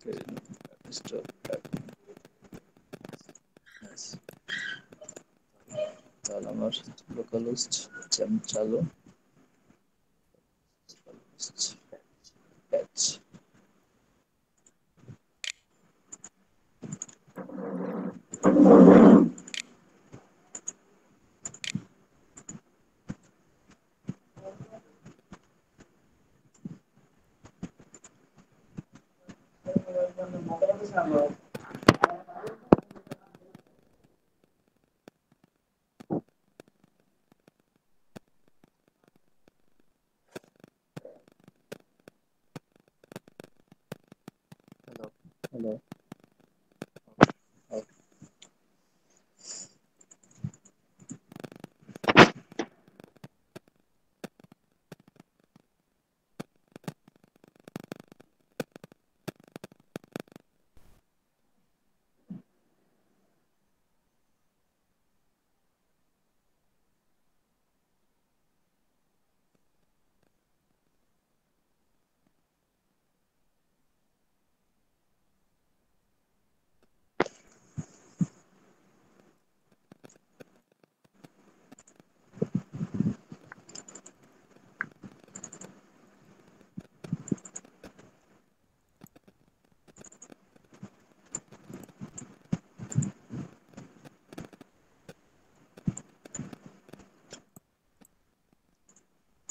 Okay, stop yes. তাহলে আমার local host চালু প্যাচ হ্যালো। হ্যালো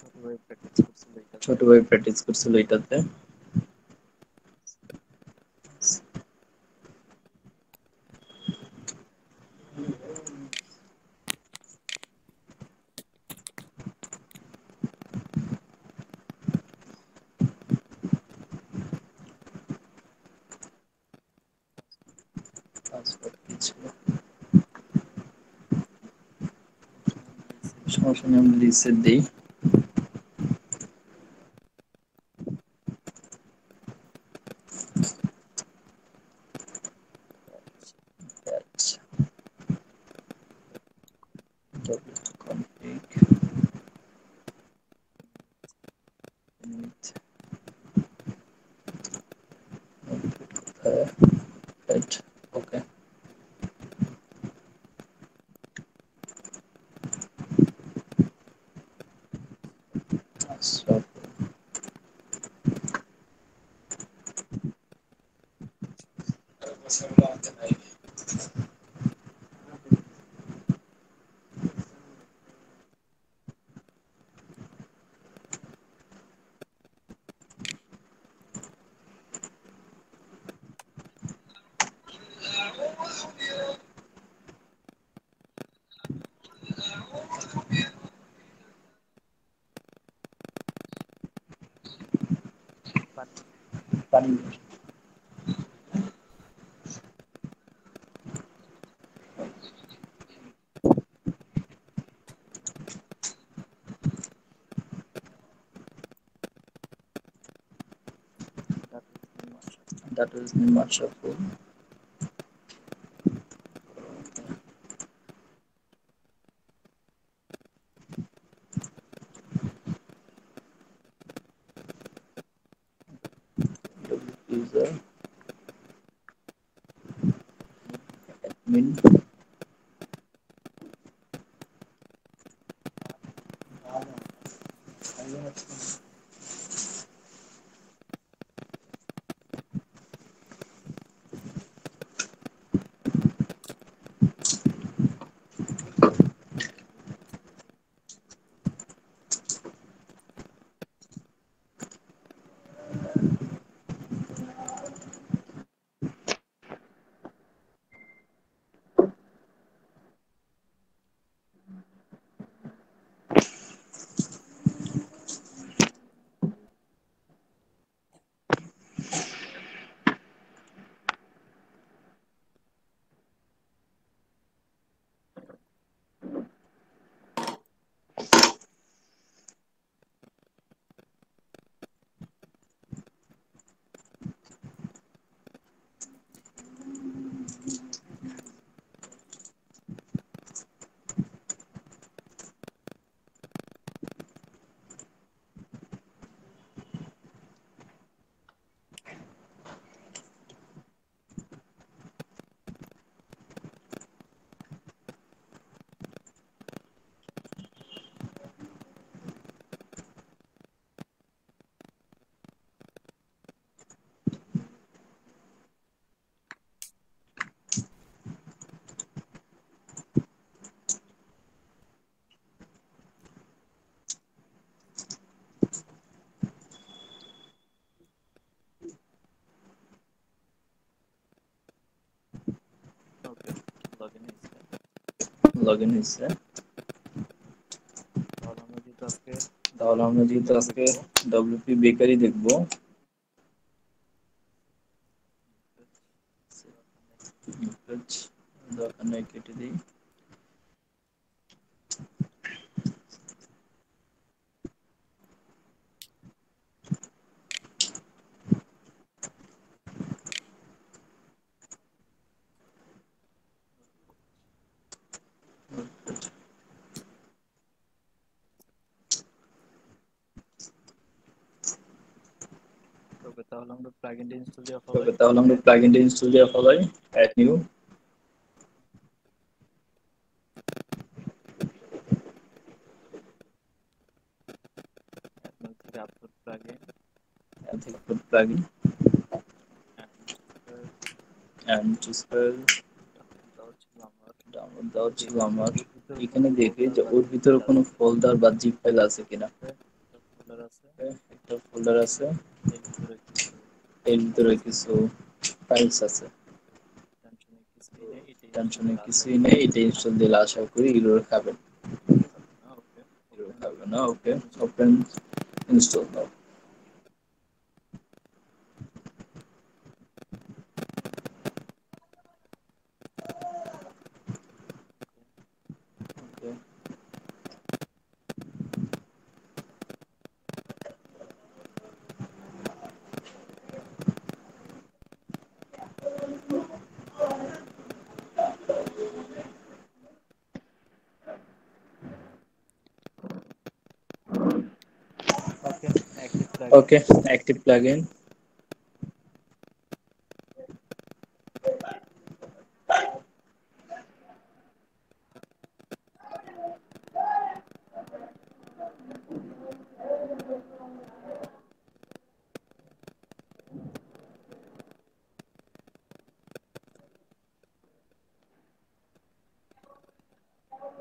ছোট ভাই প্র্যাকটিস করছিল এটাতে। ছোট ভাই প্র্যাকটিস করছিল এটাতে পাসওয়ার্ড কি ছিল সমস্যা নেই আমি রিসেট দিই প্যাচ wcconfig init right ওকে so পানি পানি that is much of user admin log in হয়েছে। তাহলে আমরা যেহেতু আজকে তাহলে আমরা যেহেতু বেকারি আজকে দেখবো, ডব্লিউপি বেকারি দেখবো, দরকার নেই কেটে দিই। ওকে তাহলে আমরা প্লাগইনটা ইনস্টল দিয়ে ওকে, ফেলাই, তাহলে আমরা অ্যাড নিউ, প্লাগইনটা ইনস্টল দিয়ে ফেলাই, অ্যাড নিউ। অ্যাড নিউ থেকে upload plugin plugin and spell and spell download দেওয়া ছিল আমার। ডাউনলোড দেওয়া এখানে ছিল দেখি যে আমার। ওর ভিতরে কোনো এখানে দেখি ফোল্ডার যে বা ওর জিপ ভিতরে ফাইল কোনো আছে কিনা। ফোল্ডার বা জিপ ফাইল আছে কিনা। একটা ফোল্ডার আছে, একটা ফোল্ডার আছে, এর ভিতরে কিছু এর ফাইল ভিতরে আছে, কিছু ফাইলস আছে। টেনশনের কিছুই নেই, এটা ইনস্টল টেনশনের দিলে আশা কিছুই করি নেই, এটা এরর ইনস্টল খাবে না। দিলে আশা করি এরর খাবে না। এরর খাবে না, ওকে। এরর ওপেন, খাবে না, ওকে। ইনস্টল ওপেন, ইনস্টল নাও। Okay, okay active plugin. Okay, active plugin.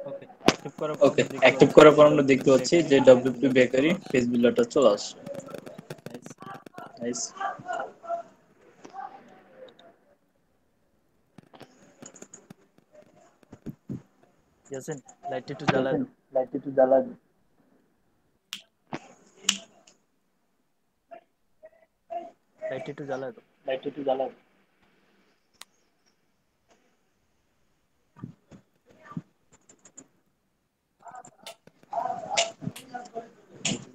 Okay active করার পর ওকে, আমরা দেখতে অ্যাক্টিভ পাচ্ছি করার যে পর আমরা দেখতে ডব্লিউপি পাচ্ছি বেকারি যে পেজ ডব্লিউপি বিল্ডারটা চলে বেকারি আসছে। পেজ বিল্ডারটা চলে আসছে। নাইস। নাইস। ইয়াসিন লাইটটা একটু জ্বালায় দাও, লাইট একটু জ্বালান। লাইটটা একটু জ্বালায় দাও। লাইট একটু জ্বালান।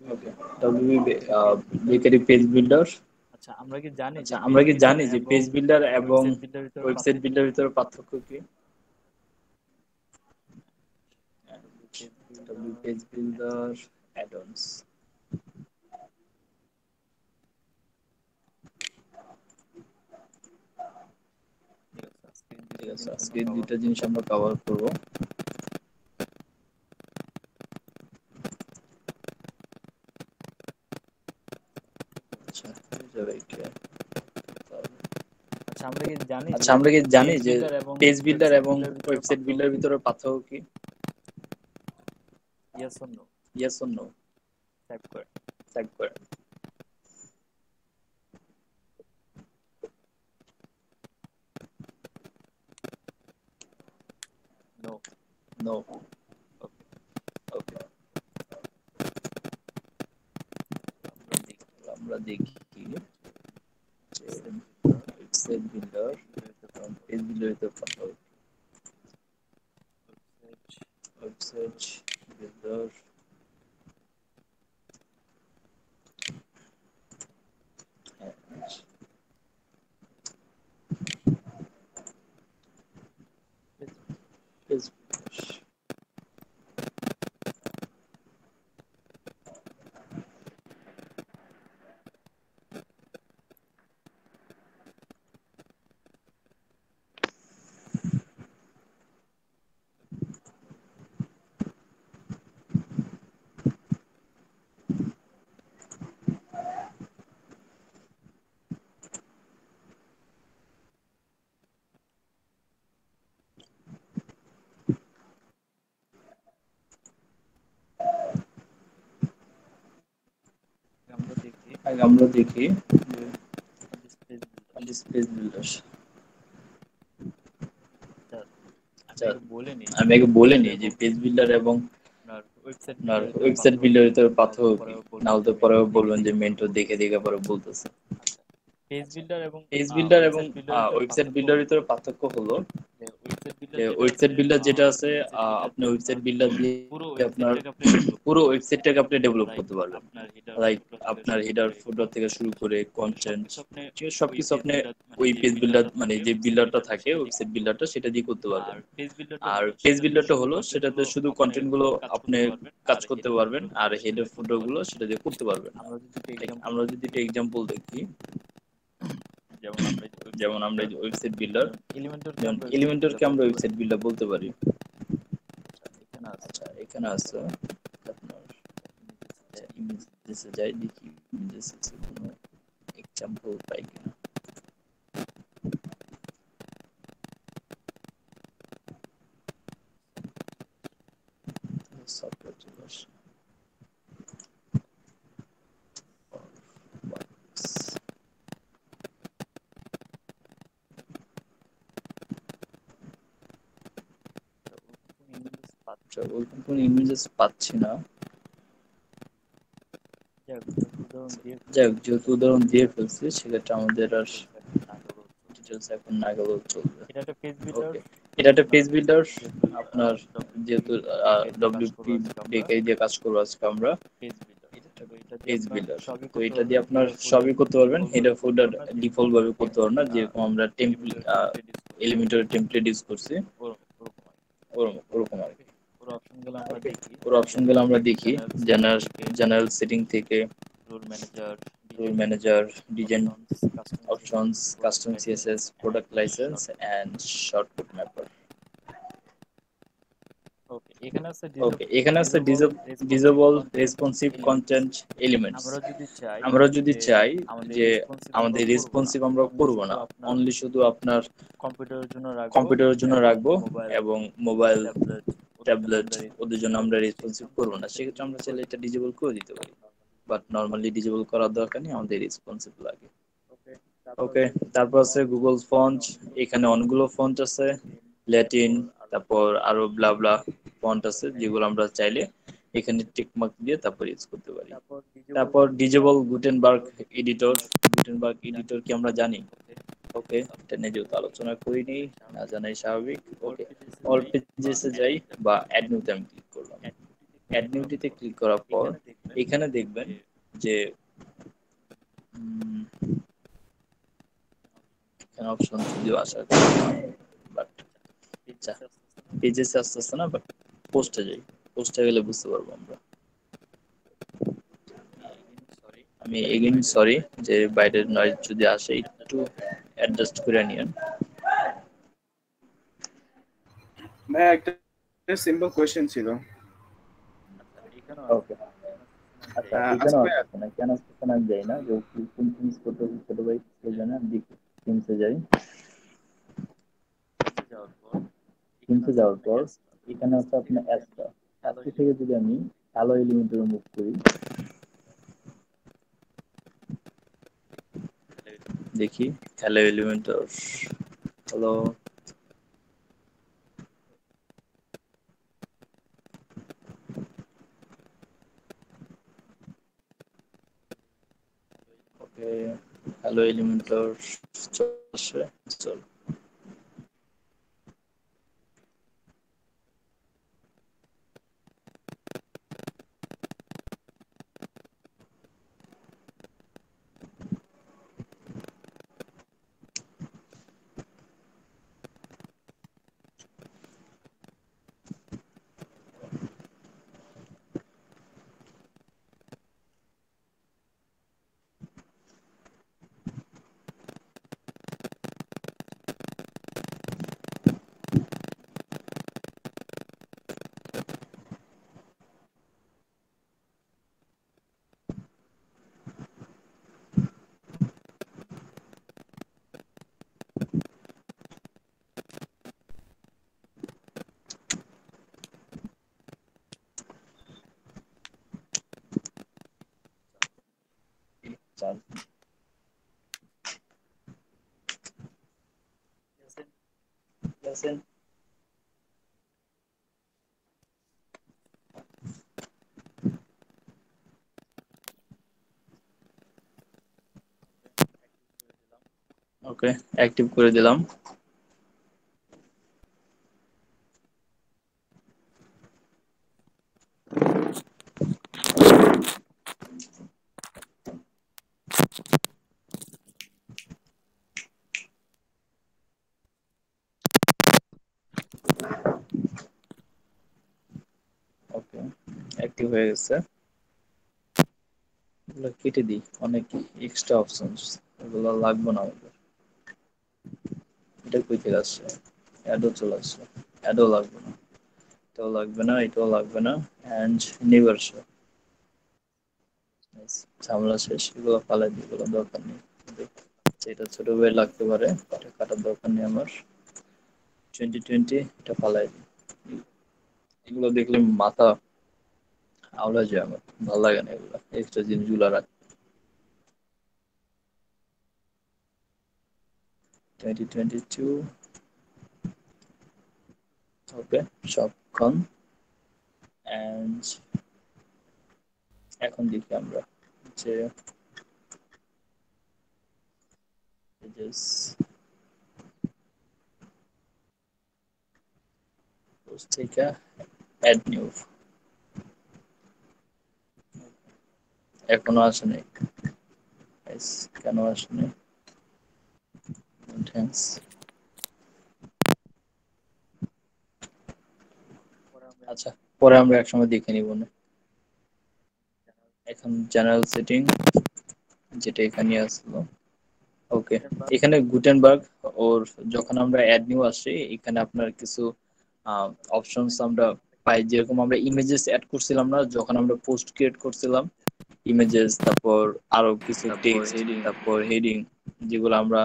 WP okay, WP bakery page builder. Bakery page builder. আচ্ছা আমরা কি জানি আচ্ছা, যে পেজ আমরা কি বিল্ডার জানি যে এবং পেজ বিল্ডার এবং ওয়েবসাইট বিল্ডার ভিতরে ওয়েবসাইট পার্থক্য বিল্ডার কি? ভিতরে পার্থক্য কি? W page W builder page builder add-ons. Add-ons. ঠিক আছে আজকে এই ঠিক দুইটা আছে, জিনিস আজকে আমরা এই কভার দুইটা জিনিস করবো। আমরা কভার করব। আচ্ছা, ইউজার আইডি। আচ্ছা আমরা কি জানি আচ্ছা, যে আমরা কি জানি পেজ যে বিল্ডার এবং পেজ বিল্ডার ওয়েবসাইট এবং বিল্ডার ভিতরে ওয়েবসাইট পার্থক্য বিল্ডার কি? ভিতরে পার্থক্য কি? Yes or no yes or no? Type করে। টাইপ করে। নো। নো। ওকে ওকে, আমরা দেখি আমরা দেখি যে যে website builder website builder page builder ভিতরে এবং পার্থক্য। পেজ বিল্ডার ভিতরে পার্থক্য। Website website builder page page builder. আমরা দেখি আগে আমরা দেখি this page builder. This page builder. আচ্ছা আমি আচ্ছা, আগে বলে নিই যে আমি পেজ আগে বলে বিল্ডার নিই যে এবং পেজ বিল্ডার এবং আপনার ওয়েবসাইট আপনার বিল্ডারের ভিতরে ওয়েবসাইট পার্থক্য বিল্ডারের কি, ভিতরে না হলে পার্থক্য কি, পরেও না বলবেন যে হলে পরেও মেন্টর দেখে বলবেন যে দেখে পরে মেন্টর দেখে বলতেছে। দেখে পরে বলতেছে। আচ্ছা, পেজ আচ্ছা, বিল্ডার এবং পেজ বিল্ডার এবং ওয়েবসাইট বিল্ডারের ভিতরে ওয়েবসাইট পার্থক্য বিল্ডারের হলো ভিতরে পার্থক্য হলো যে ওয়েবসাইট বিল্ডার যে যেটা ওয়েবসাইট আছে, বিল্ডার যেটা আছে, ওয়েবসাইট বিল্ডার আপনি দিয়ে ওয়েবসাইট আপনার বিল্ডার দিয়ে পুরো আপনার ওয়েবসাইটটাকে আপনি ডেভেলপ পুরো করতে পারবেন। ওয়েবসাইটটাকে আপনি ডেভেলপ লাইক করতে পারবেন। আপনার হেডার লাইক ফুটার থেকে আপনার শুরু হেডার করে ফুটার থেকে শুরু কন্টেন্ট, করে মানে কন্টেন্ট, সবকিছু আপনি ঠিক আছে, ওই সবকিছু পেজ আপনি বিল্ডার, মানে ওই যে পেজ বিল্ডার বিল্ডারটা মানে থাকে যে ওয়েবসাইট বিল্ডারটা বিল্ডারটা থাকে সেটা দিয়ে ওয়েবসাইট করতে বিল্ডারটা পারবেন। সেটা দিয়ে করতে আর পারবেন। পেজ বিল্ডারটা আর হলো পেজ সেটাতে বিল্ডারটা শুধু হলো কন্টেন্ট সেটাতে গুলো শুধু আপনি কন্টেন্ট গুলো কাজ আপনি করতে পারবেন, কাজ আর করতে হেডার পারবেন, ফুটার আর গুলো সেটা হেডার দিয়ে করতে ফুটার গুলো পারবেন না। সেটা দিয়ে করতে পারবেন না। আমরা যদি একটা লাইক এক্সাম্পল আমরা যদি দেখি, একটা এক্সাম্পল দেখি, যেমন আমরা এই যে ওয়েবসাইট যেমন আমরা বিল্ডার, এই যে ওয়েবসাইট বিল্ডার, যেমন এলিমেন্টরকে যেমন আমরা ওয়েবসাইট বিল্ডার এলিমেন্টরকে আমরা বলতে পারি। ওয়েবসাইট বিল্ডার বলতে পারি। আচ্ছা, এখানে আছে আচ্ছা, এখানে আছে আপনার, ইমেজেস আচ্ছা যাই। ইমেজেসে যাই, দেখি ইমেজেসে কোনো এক্সাম্পল পাই কিনা। সফটওয়্যার চলে আসে। কোন ইমেজেস আচ্ছা, পাচ্ছি না। ওরকম কোনো ইমেজেস পাচ্ছি না। যাক, যেহেতু উদাহরণ দিয়ে যাই ফেলছি হোক, যেহেতু সেক্ষেত্রে উদাহরণ দিয়ে আমাদের ফেলছি সেক্ষেত্রে আমাদের আর ডিটেলস এখন না গেলেও চলবে। ডিটেলস এখন না গেলেও চলবে। এটা একটা পেজ বিল্ডার। ওকে, এটা একটা পেজ আপনার বিল্ডার। যেহেতু আপনার ডব্লিউপি যেহেতু ডেকে দিয়ে কাজ করবো ডব্লিউপি আজকে আমরা, ডেকে দিয়ে কাজ করবো আজকে আমরা, পেজ বিল্ডার। এটা একটা তো এটা দিয়ে পেজ আপনার বিল্ডার। সবই তো করতে এটা দিয়ে পারবেন, আপনার হেডার ফুটার সবই করতে পারবেন, ডিফল্ট ভাবে হেডার করতে ফোল্ডার পারবেন না, যেরকম ডিফল্ট আমরা ভাবে করতে পারবেন না, টেমপ্লেট যেরকম আমরা এলিমেন্টর টেমপ্লেট ইউজ করি, এলিমেন্টর টেমপ্লেট ইউজ করছি, ওরকম আর কি। ওরকম ওরকম আর ওকে, কি। পুরো অপশনগুলো আমরা ওকে, দেখি। পুরো অপশনগুলো জেনারেল আমরা দেখি। জেনারেল সেটিং জেনারেল থেকে জেনারেল সেটিং থেকে role manager, rule design, manager, design, options, custom CSS, options, product custom license CSS, and product license shortcut and mapper. Shortcut mapper. Okay, এখানে আছে ওকে, এখানে আছে disable responsive disable content responsive elements. Content elements. আমরা যদি চাই আমরা যদি যে চাই আমাদের যে রেসপন্সিভ আমরা আমাদের করব না, রেসপন্সিভ আমরা অনলি করব শুধু না, আপনার অনলি শুধু আপনার কম্পিউটারের জন্য রাখবো কম্পিউটারের জন্য এবং রাখবো, মোবাইল, এবং মোবাইল, ট্যাবলেট ওদের জন্য ট্যাবলেট আমরা ওদের রেসপন্সিভ জন্য করব আমরা না, রেসপন্সিভ সেক্ষেত্রে আমরা করব চাইলে না, এটা সেক্ষেত্রে ডিজেবল আমরা করে চাইলে এটা দিতে পারি। ডিজেবল করে দিতে পারি। নর্মালি বাট নর্মালি ডিজেবল করার দরকার নেই, আমাদের রেসপন্সিভ লাগে। ওকে, তারপর ওকে, আছে গুগল তারপর আছে ফন্ট। গুগল এখানে ফন্ট। অনেকগুলো এখানে ফন্ট আছে, অনেকগুলো ফন্ট আছে, ল্যাটিন, ল্যাটিন, তারপর আরো তারপর আরো ব্লা ব্লা ফন্ট যেগুলো আছে, চাইলে যেগুলো আমরা আমরা ইউজ করতে চাইলে পারি। এখানে টিক মার্ক দিয়ে তারপর ইউজ করতে পারি। তারপর ডিজেবল তারপর গুটেনবার্গ ডিজেবল গুটেনবার্গ এডিটর। আমরা গুটেনবার্গ জানি। এডিটর কি আমরা জানি? ওকে, ওকে, আলোচনা এটা নিয়ে যেহেতু করিনি, আলোচনা করিনি, জানাই না স্বাভাবিক। জানাই স্বাভাবিক। অল ওকে, পেজেসে অল যাই বা পেজেসে অ্যাড যাই নিউতে আমি বা ক্লিক অ্যাড করলাম। নিউতে আমি ক্লিক করলাম। অ্যাড নিউতে ক্লিক অ্যাড করার নিউটিতে পর ক্লিক করার পর এখানে দেখবেন এখানে দেখবেন যে যে উম, এখানে অপশন যদিও আসার কথা নয়, বাট আচ্ছা, পেজেসে আস্তে আস্তে না, পেজেসে আস্তে আস্তে না, বাট পোস্টে যাই। পোস্টে গেলে বুঝতে পারবো আমরা। এগেইন সরি, আমি এগেইন বাইরের সরি নয়েজ যে বাইরের নয়েজ যদি আসে অ্যাডজাস্ট একটু করে নিন। অ্যাডজাস্ট করে নিন। ভাইয়া একটা সিম্পল কোয়েশ্চেন ছিল। আচ্ছা, এখানেও ওকে, আসতেছে না, কেন আসতেছে না আমি আচ্ছা যাই। এখানেও আচ্ছা ভাইয়া, আসতেছে না, কেন আসতেছে না আমি জানি না, যে কোন জিনিস করতে হবে ছোট ভাই সে জানে, আমি দেখি টিমসে যাই। টিমসে যাওয়ার পর এখানে টিমসে আছে যাওয়ার আপনার পর অ্যাডস এখানে অ্যাডস আছে থেকে আপনার যদি আমি অ্যাপসটা। হ্যালো অ্যাপসটা থেকে এলিমেন্ট যদি আমি রিমুভ করি, কালো এলিমেন্ট রিমুভ করি, দেখি হ্যালো এলিমেন্ট। দেখি কালো এলিমেন্ট, হ্যালো। ওকে, হ্যালো এলিমেন্টর চলে আসে। চল, চল। ইয়াসিন, ঠিক আছে, ওকে, অ্যাক্টিভ করে দিলাম। ওকে, অ্যাক্টিভ হয়ে গেছে। এগুলো কেটে দিই, অনেক এক্সট্রা অপশনস, এগুলো লাগবে না আমাদের। এটা কই থেকে আসছে? অ্যাডও চলে আসছে, অ্যাডও লাগবে না, এটাও লাগবে না, এটাও লাগবে না। অ্যান্ড নেভার শো, ঝামেলা শেষ। এগুলো ফালাই দিই, এগুলো দরকার নেই। এটা ছোট বই লাগতে পারে, এটা কাটার দরকার নেই আমার। 2020 এটা ফালাই দিই। এগুলো দেখলে মাথা আওলা যায় আমার, ভালো লাগে না এগুলো এক্সট্রা জিনিসগুলো রাখ। 2022 ওকে, সবক্ষণ। অ্যান্ড এখন দেখি আমরা যে pages, post থেকে add new, এখনো আসেনি। Guys, কেন আসেনি? থ্যাঙ্কস। আচ্ছা, পরে আমরা একসময় দেখে নিব না। এখন জেনারেল সেটিং, যেটা এখানে আসলো। ওকে, এখানে গুটেনবার্গ ওর যখন আমরা অ্যাড নিউ আসে, এখানে আপনার কিছু অপশনস আমরা পাই। যেরকম আমরা ইমেজেস অ্যাড করছিলাম না যখন আমরা পোস্ট ক্রিয়েট করছিলাম, ইমেজেস, তারপর আরো কিছু টেক্সট, তারপর হেডিং, যেগুলো আমরা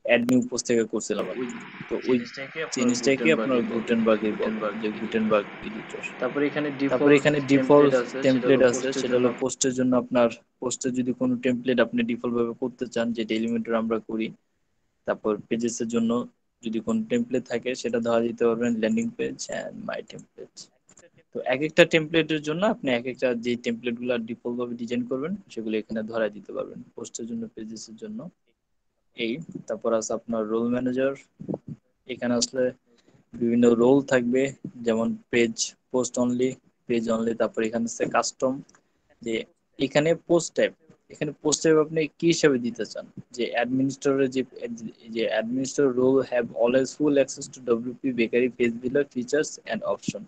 অ্যাড নিউ পোস্ট থেকে করছিলাম আর কি। তো ওই জিনিসটাকে আপনার গুটেনবার্গই বলে, যে গুটেনবার্গ এডিটর। তারপরে এখানে ডিফল্ট টেমপ্লেট আছে, সেটা হলো পোস্টের জন্য। আপনার পোস্টে যদি কোনো টেমপ্লেট আপনি ডিফল্ট ভাবে করতে চান, যেটা এলিমেন্টর আমরা করি। তারপর পেজেস এর জন্য যদি কোনো টেমপ্লেট থাকে, সেটা ধরা দিতে পারবেন landing page and my template. তো এক একটা টেমপ্লেটের জন্য আপনি এক একটা যে টেমপ্লেট গুলো ডিফল্ট ভাবে ডিজাইন করবেন, সেগুলো এখানে ধরা দিতে পারবেন, পোস্টের জন্য, পেজেস এর জন্য। এই তারপর আছে আপনার রোল ম্যানেজার। এখানে আসলে বিভিন্ন রোল থাকবে, যেমন page, post only, page only. তারপর এখানে আছে কাস্টম, যে এখানে পোস্ট টাইপ, এখানে পোস্ট টাইপ আপনি কি হিসাবে দিতে চান। যে অ্যাডমিনিস্ট্রেটর, যে administrator role have always full access to WP bakery page builder features and option.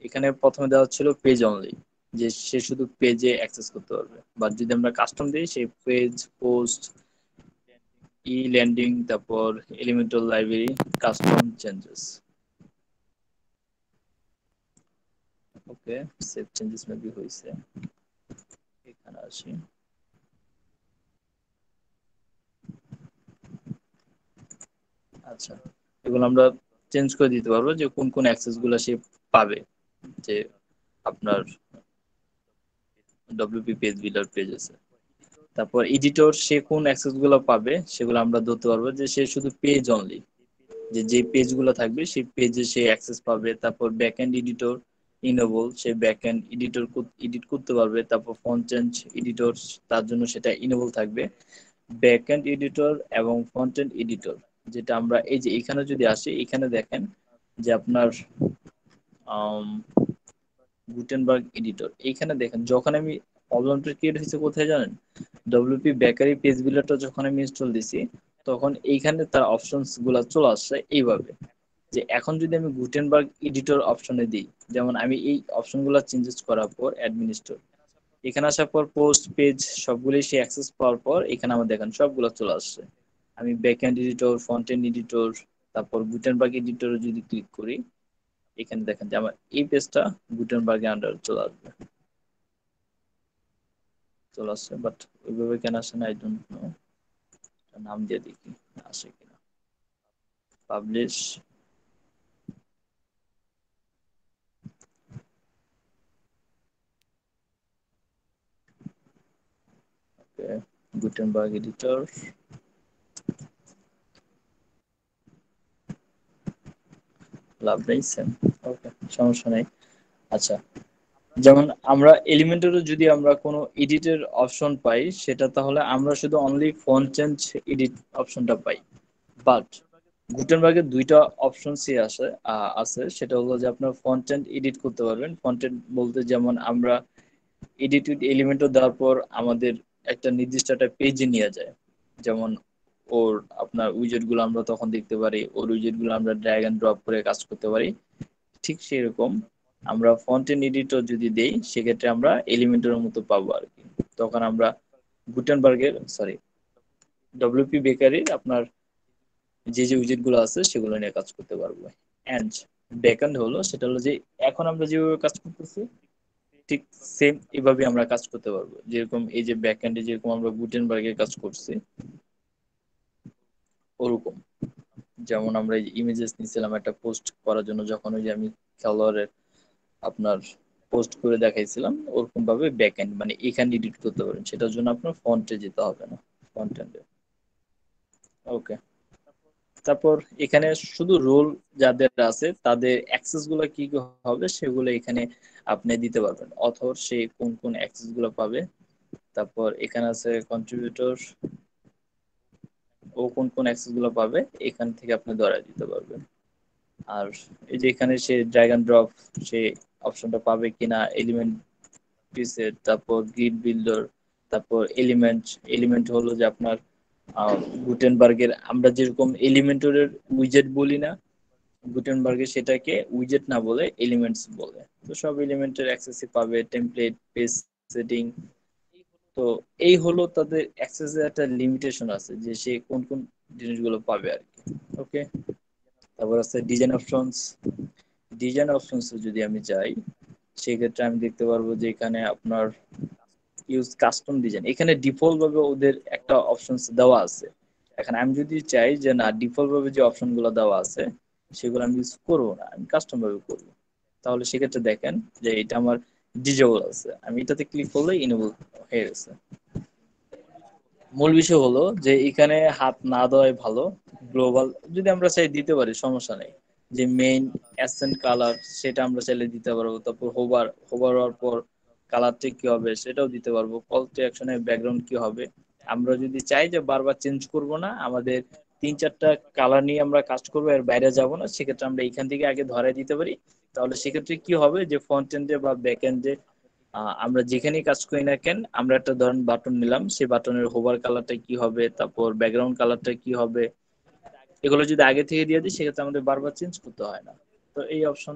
এখানে প্রথমে দেওয়া ছিল পেজ অনলি, যে সে শুধু পেজে অ্যাক্সেস করতে পারবে। বাট যদি আমরা কাস্টম দিই, সেই পেজ, পোস্ট, ই ল্যান্ডিং, তারপর এলিমেন্টাল লাইব্রেরি, কাস্টম চেঞ্জেস। ওকে, সেভ চেঞ্জেস মেবি হয়েছে। এখানে আসি। আচ্ছা, এগুলো আমরা চেঞ্জ করে দিতে পারবো, যে কোন কোন অ্যাক্সেস গুলো সে পাবে, যে আপনার ডব্লিউপি পেজ বিল্ডার পেজ আছে। তারপর এডিটর, সে কোন অ্যাক্সেস গুলো পাবে সেগুলো আমরা ধরতে পারবো, যে সে শুধু পেজ অনলি, যে যে পেজ গুলো থাকবে সেই পেজে সে অ্যাক্সেস পাবে। তারপর ব্যাক এন্ড এডিটর ইনেবল, সে ব্যাক এন্ড এডিট করতে পারবে। তারপর ফন্ট চেঞ্জ এডিটর, তার জন্য সেটা ইনেবল থাকবে। ব্যাক এন্ড এডিটর এবং ফ্রন্ট এন্ড এডিটর, যেটা আমরা এই যে এখানে যদি আসি, এখানে দেখেন যে আপনার গুটেনবার্গ এডিটর। এইখানে দেখেন, যখন আমি প্রবলেমটা ক্রিয়েট হয়েছে কোথায় জানেন, ডব্লিউপি বেকারি পেজ বিল্ডারটা যখন আমি ইনস্টল দিছি, তখন এইখানে তার অপশনস গুলা চলে আসছে এইভাবে। যে এখন যদি আমি গুটেনবার্গ এডিটর অপশনে দিই, যেমন আমি এই অপশনগুলো চেঞ্জেস করার পর অ্যাডমিনিস্ট্রেটর, এখানে আসার পর পোস্ট, পেজ সবগুলোই সে অ্যাক্সেস পাওয়ার পর এখানে আমার দেখেন সবগুলো চলে আসছে। আমি backend editor, front end editor, তারপর গুটেনবার্গ এডিটর যদি ক্লিক করি, এখানে দেখেন যে আমার এই পেজটা গুটেনবার্গ আন্ডার চলে আসবে, চলে আসছে। বাট ওইভাবে কেন আসে না, আই ডোন্ট নো। নাম দিয়ে দেখি আসে কিনা। পাবলিশ, গুটেনবার্গ এডিটর, লাভ নেই, সেম। ওকে, সমস্যা নেই। আচ্ছা, যেমন আমরা এলিমেন্টরে যদি আমরা কোনো এডিটের অপশন পাই, সেটা তাহলে আমরা শুধু অনলি ফন্ট চেঞ্জ এডিট অপশনটা পাই। বাট গুটেনবার্গের দুইটা অপশনসই আছে, সেটা হলো যে আপনার ফন্ট চেঞ্জ এডিট করতে পারবেন। ফন্ট বলতে যেমন আমরা এডিটেড এলিমেন্টও দেওয়ার পর আমাদের একটা নির্দিষ্ট একটা পেজে নিয়ে যায়। যেমন ওর আপনার উইজেট গুলো আমরা তখন দেখতে পারি, ওর উইজেট গুলো আমরা ড্র্যাগ এন্ড ড্রপ করে কাজ করতে পারি। ঠিক সেরকম আমরা ফন্টেন এডিটর যদি দেই, সেক্ষেত্রে আমরা এলিমেন্টের মতো পাবো আর কি। তখন আমরা গুটেনবার্গের সরি ডব্লিউপি বেকারির আপনার যে উইজেট গুলো আছে সেগুলো নিয়ে কাজ করতে পারবো। এন্ড ব্যাকএন্ড হলো, সেটা হলো যে এখন আমরা যেভাবে কাজ করতেছি ঠিক সেম এভাবে আমরা কাজ করতে পারবো। যেরকম এই যে ব্যাকএন্ডে যেরকম আমরা গুটেনবার্গের কাজ করছি ওরকম। যেমন আমরা এই ইমেজেস নিছিলাম একটা পোস্ট করার জন্য, যখন ওই যে আমি খেলোয়াড়ের আপনার পোস্ট করে দেখাইছিলাম, ওরকম ভাবে ব্যাকএন্ড মানে এখানে এডিট করতে পারেন, সেটার জন্য আপনার ফন্টে যেতে হবে না, ফন্ট এন্ডে। ওকে, তারপর এখানে শুধু রোল যাদের আছে তাদের অ্যাক্সেস গুলো কি কি হবে সেগুলো এখানে আপনি দিতে পারবেন। অথর সে কোন কোন অ্যাক্সেস গুলো পাবে, তারপর এখানে আছে কন্ট্রিবিউটর, ও কোন কোন অ্যাক্সেস গুলো পাবে, এখান থেকে আপনি ধরে দিতে পারবেন। আর এই যে এখানে সে ড্র্যাগ এন্ড ড্রপ সে অপশনটা পাবে কিনা, এলিমেন্ট প্রিসেট, তারপর গ্রিড বিল্ডার, তারপর এলিমেন্ট। এলিমেন্ট হলো যে আপনার গুটেনবার্গের আমরা যেরকম এলিমেন্টরের উইজেট বলি না, গুটেনবার্গে সেটাকে উইজেট না বলে এলিমেন্টস বলে। তো সব এলিমেন্টের অ্যাক্সেসই পাবে, টেমপ্লেট, পেজ সেটিং। তো এই হলো তাদের অ্যাক্সেসের একটা লিমিটেশন আছে, যে সে কোন কোন জিনিসগুলো পাবে আর কি। ওকে, তারপর আছে ডিজাইন অপশনস। ডিজাইন অপশনস যদি আমি যাই, সেক্ষেত্রে আমি দেখতে পারবো যে এখানে আপনার ইউজ কাস্টম ডিজাইন, এখানে ডিফল্ট ভাবে ওদের একটা অপশনস দেওয়া আছে। এখন আমি যদি চাই যে না, ডিফল্ট ভাবে যে অপশন গুলো দেওয়া আছে সেগুলো আমি ইউজ করবো না, আমি কাস্টম ভাবে করবো, তাহলে সেক্ষেত্রে দেখেন যে এটা আমার ডিজেবল আছে, আমি এটাতে ক্লিক করলে ইনেবল হয়ে গেছে। মূল বিষয় হলো যে এখানে হাত না দেওয়াই ভালো। গ্লোবাল যদি আমরা চাই দিতে পারি, সমস্যা নেই। যে মেইন অ্যাসেন্ট কালার সেটা আমরা চাইলে দিতে পারবো, তারপর হোভার হোভার হওয়ার পর কালারটা কি হবে সেটাও দিতে পারবো, কল টু অ্যাকশনের ব্যাকগ্রাউন্ড কি হবে। আমরা যদি চাই যে বারবার চেঞ্জ করব না, আমাদের তিন চারটা কালার নিয়ে আমরা কাজ করবো, এর বাইরে যাব না, সেক্ষেত্রে আমরা এখান থেকে আগে ধরে দিতে পারি। তাহলে সেক্ষেত্রে কি হবে যে ফ্রন্ট এন্ডে বা ব্যাক এন্ডে আমরা যেখানেই কাজ করি না কেন, আমরা একটা ধরেন বাটন নিলাম, সেই বাটনের হোভার কালারটা কি হবে, তারপর ব্যাকগ্রাউন্ড কালারটা কি হবে, এগুলো যদি আগে থেকে দিয়ে দিই সেক্ষেত্রে আমাদের বারবার চেঞ্জ করতে হয় না। তো এই অপশন,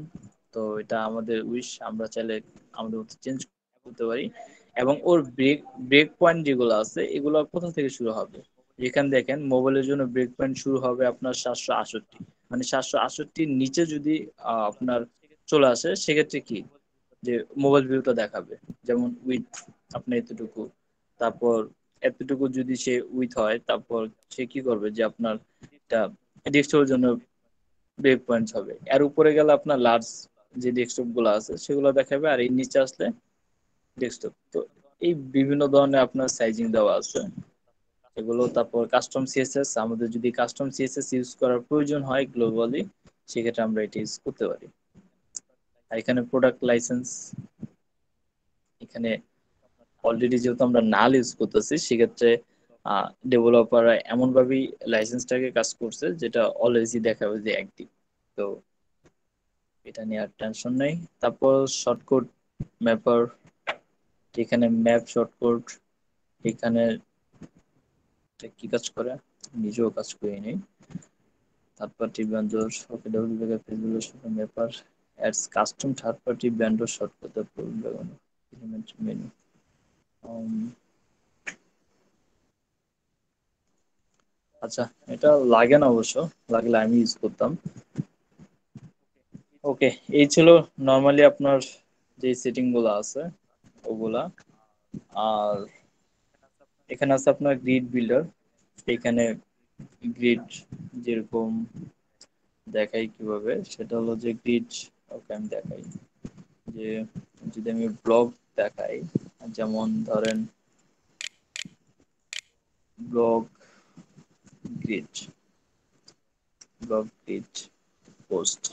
তো এটা আমাদের উইশ, আমরা চাইলে আমাদের মতো চেঞ্জ করতে পারি। এবং ওর ব্রেক ব্রেক পয়েন্ট যেগুলো আছে এগুলো কোথা থেকে শুরু হবে, এখানে দেখেন মোবাইলের জন্য ব্রেক পয়েন্ট শুরু হবে আপনার 768, মানে 768 নিচে যদি আপনার চলে আসে সেক্ষেত্রে কি, যে মোবাইল ভিউটা দেখাবে। যেমন উইথ আপনার এতটুকু, তারপর এতটুকু যদি সে উইথ হয়, তারপর সে কি করবে যে আপনার এটা ডেস্কটপের জন্য ব্রেক পয়েন্ট হবে। এর উপরে গেলে আপনার লার্জ যে ডেস্কটপ গুলো আছে সেগুলো দেখাবে, আর এই নিচে আসলে ডেস্কটপ। তো এই বিভিন্ন ধরনের আপনার সাইজিং দেওয়া আছে এগুলো। তারপর কাস্টম সিএসএস, আমাদের যদি কাস্টম সিএসএস ইউজ করার প্রয়োজন হয় গ্লোবালি, সেক্ষেত্রে আমরা এটা ইউজ করতে পারি। আর এখানে প্রোডাক্ট লাইসেন্স, এখানে অলরেডি যেহেতু আমরা নাল ইউজ করতেছি, সেক্ষেত্রে ডেভেলপাররা এমন ভাবেই লাইসেন্সটাকে কাজ করছে যেটা অলওয়েজই দেখাবে যে অ্যাক্টিভ। তো এটা নিয়ে আর টেনশন নেই। তারপর শর্টকাট ম্যাপার, এখানে ম্যাপ শর্টকাট, এখানে কি কাজ করে নিজেও কাজ করে নেই। Third party vendor, okay W Facebook mapper, ads custom third party vendor shortcut menu. আচ্ছা, এটা লাগে না অবশ্য, লাগলে আমি ইউজ করতাম। ওকে, এই ছিল নর্মালি আপনার যে সেটিং গুলো আছে ওগুলা। আর এখানে আছে আপনার গ্রিড বিল্ডার, এখানে গ্রিড যেরকম দেখাই কিভাবে, সেটা হলো যে গ্রিড, ওকে আমি দেখাই যে যদি আমি ব্লক দেখাই, যেমন ধরেন block grid, block grid post,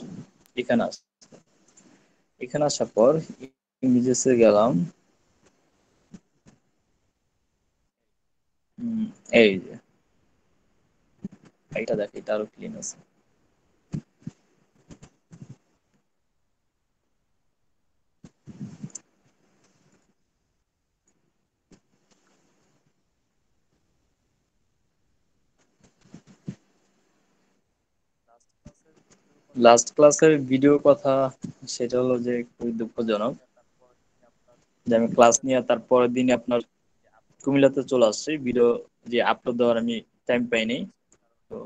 এখানে আসার পর ইমেজেসে গেলাম, এই যে এটা দেখ, এটা আরো ক্লিন আছে। লাস্ট ক্লাসের ভিডিও কথা সেটা হলো যে খুবই দুঃখজনক যে আমি ক্লাস নিয়ে তার পরের দিন আপনার কুমিল্লাতে চলে আসছি, ভিডিও যে আপলোড দেওয়ার আমি টাইম পাইনি। তো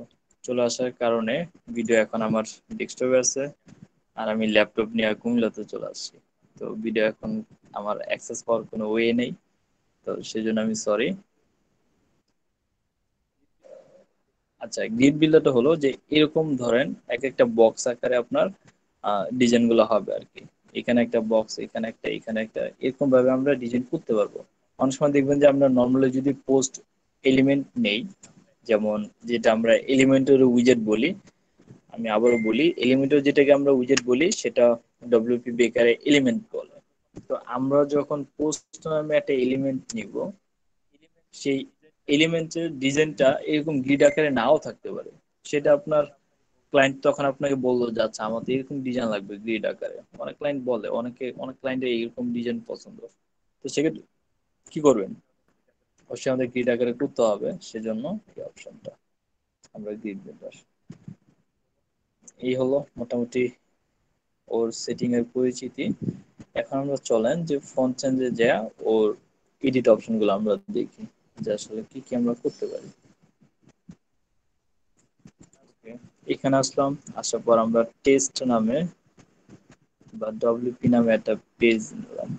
চলে আসার কারণে ভিডিও এখন আমার ডেস্কটপে আছে, আর আমি ল্যাপটপ নিয়ে কুমিল্লাতে চলে আসছি। তো ভিডিও এখন আমার অ্যাক্সেস পাওয়ার কোনো ওয়ে নেই, তো সেই জন্য আমি সরি। আচ্ছা, গ্রিড বিল্ডারটা হলো যে এরকম ধরেন এক একটা বক্স আকারে আপনার ডিজাইন গুলো হবে আর কি। এখানে একটা বক্স, এখানে একটা, এখানে একটা, এরকম ভাবে আমরা ডিজাইন করতে পারবো। অনেক সময় দেখবেন যে আমরা নর্মালি যদি পোস্ট এলিমেন্ট নেই, যেমন যেটা আমরা এলিমেন্টের উইজেট বলি, আমি আবারও বলি, এলিমেন্টের যেটাকে আমরা উইজেট বলি সেটা ডব্লিউপি বেকারে এলিমেন্ট বলে। তো আমরা যখন পোস্ট নামে একটা এলিমেন্ট নিব, সেই এলিমেন্টের ডিজাইনটা এরকম গ্রিড আকারে নাও থাকতে পারে। সেটা আপনার ক্লায়েন্ট তখন আপনাকে বললো যে আচ্ছা আমাদের এরকম ডিজাইন লাগবে গ্রিড আকারে। অনেক ক্লায়েন্ট বলে, অনেক ক্লায়েন্টের এরকম ডিজাইন পছন্দ। তো সেক্ষেত্রে কি করবেন, অবশ্যই আমাদের গ্রিড আকারে করতে হবে। সেজন্য এই অপশনটা আমরা গ্রিড বিল্ডার, এই হলো মোটামুটি ওর সেটিং এর পরিচিতি। এখন আমরা চলেন যে ফন্ট চেঞ্জে যা ওর এডিট অপশন গুলো আমরা দেখি যে আসলে কি কি আমরা করতে পারি। এখানে আসলাম, আসার পর আমরা টেস্ট নামে বা ডব্লিউপি নামে একটা পেজ নিলাম,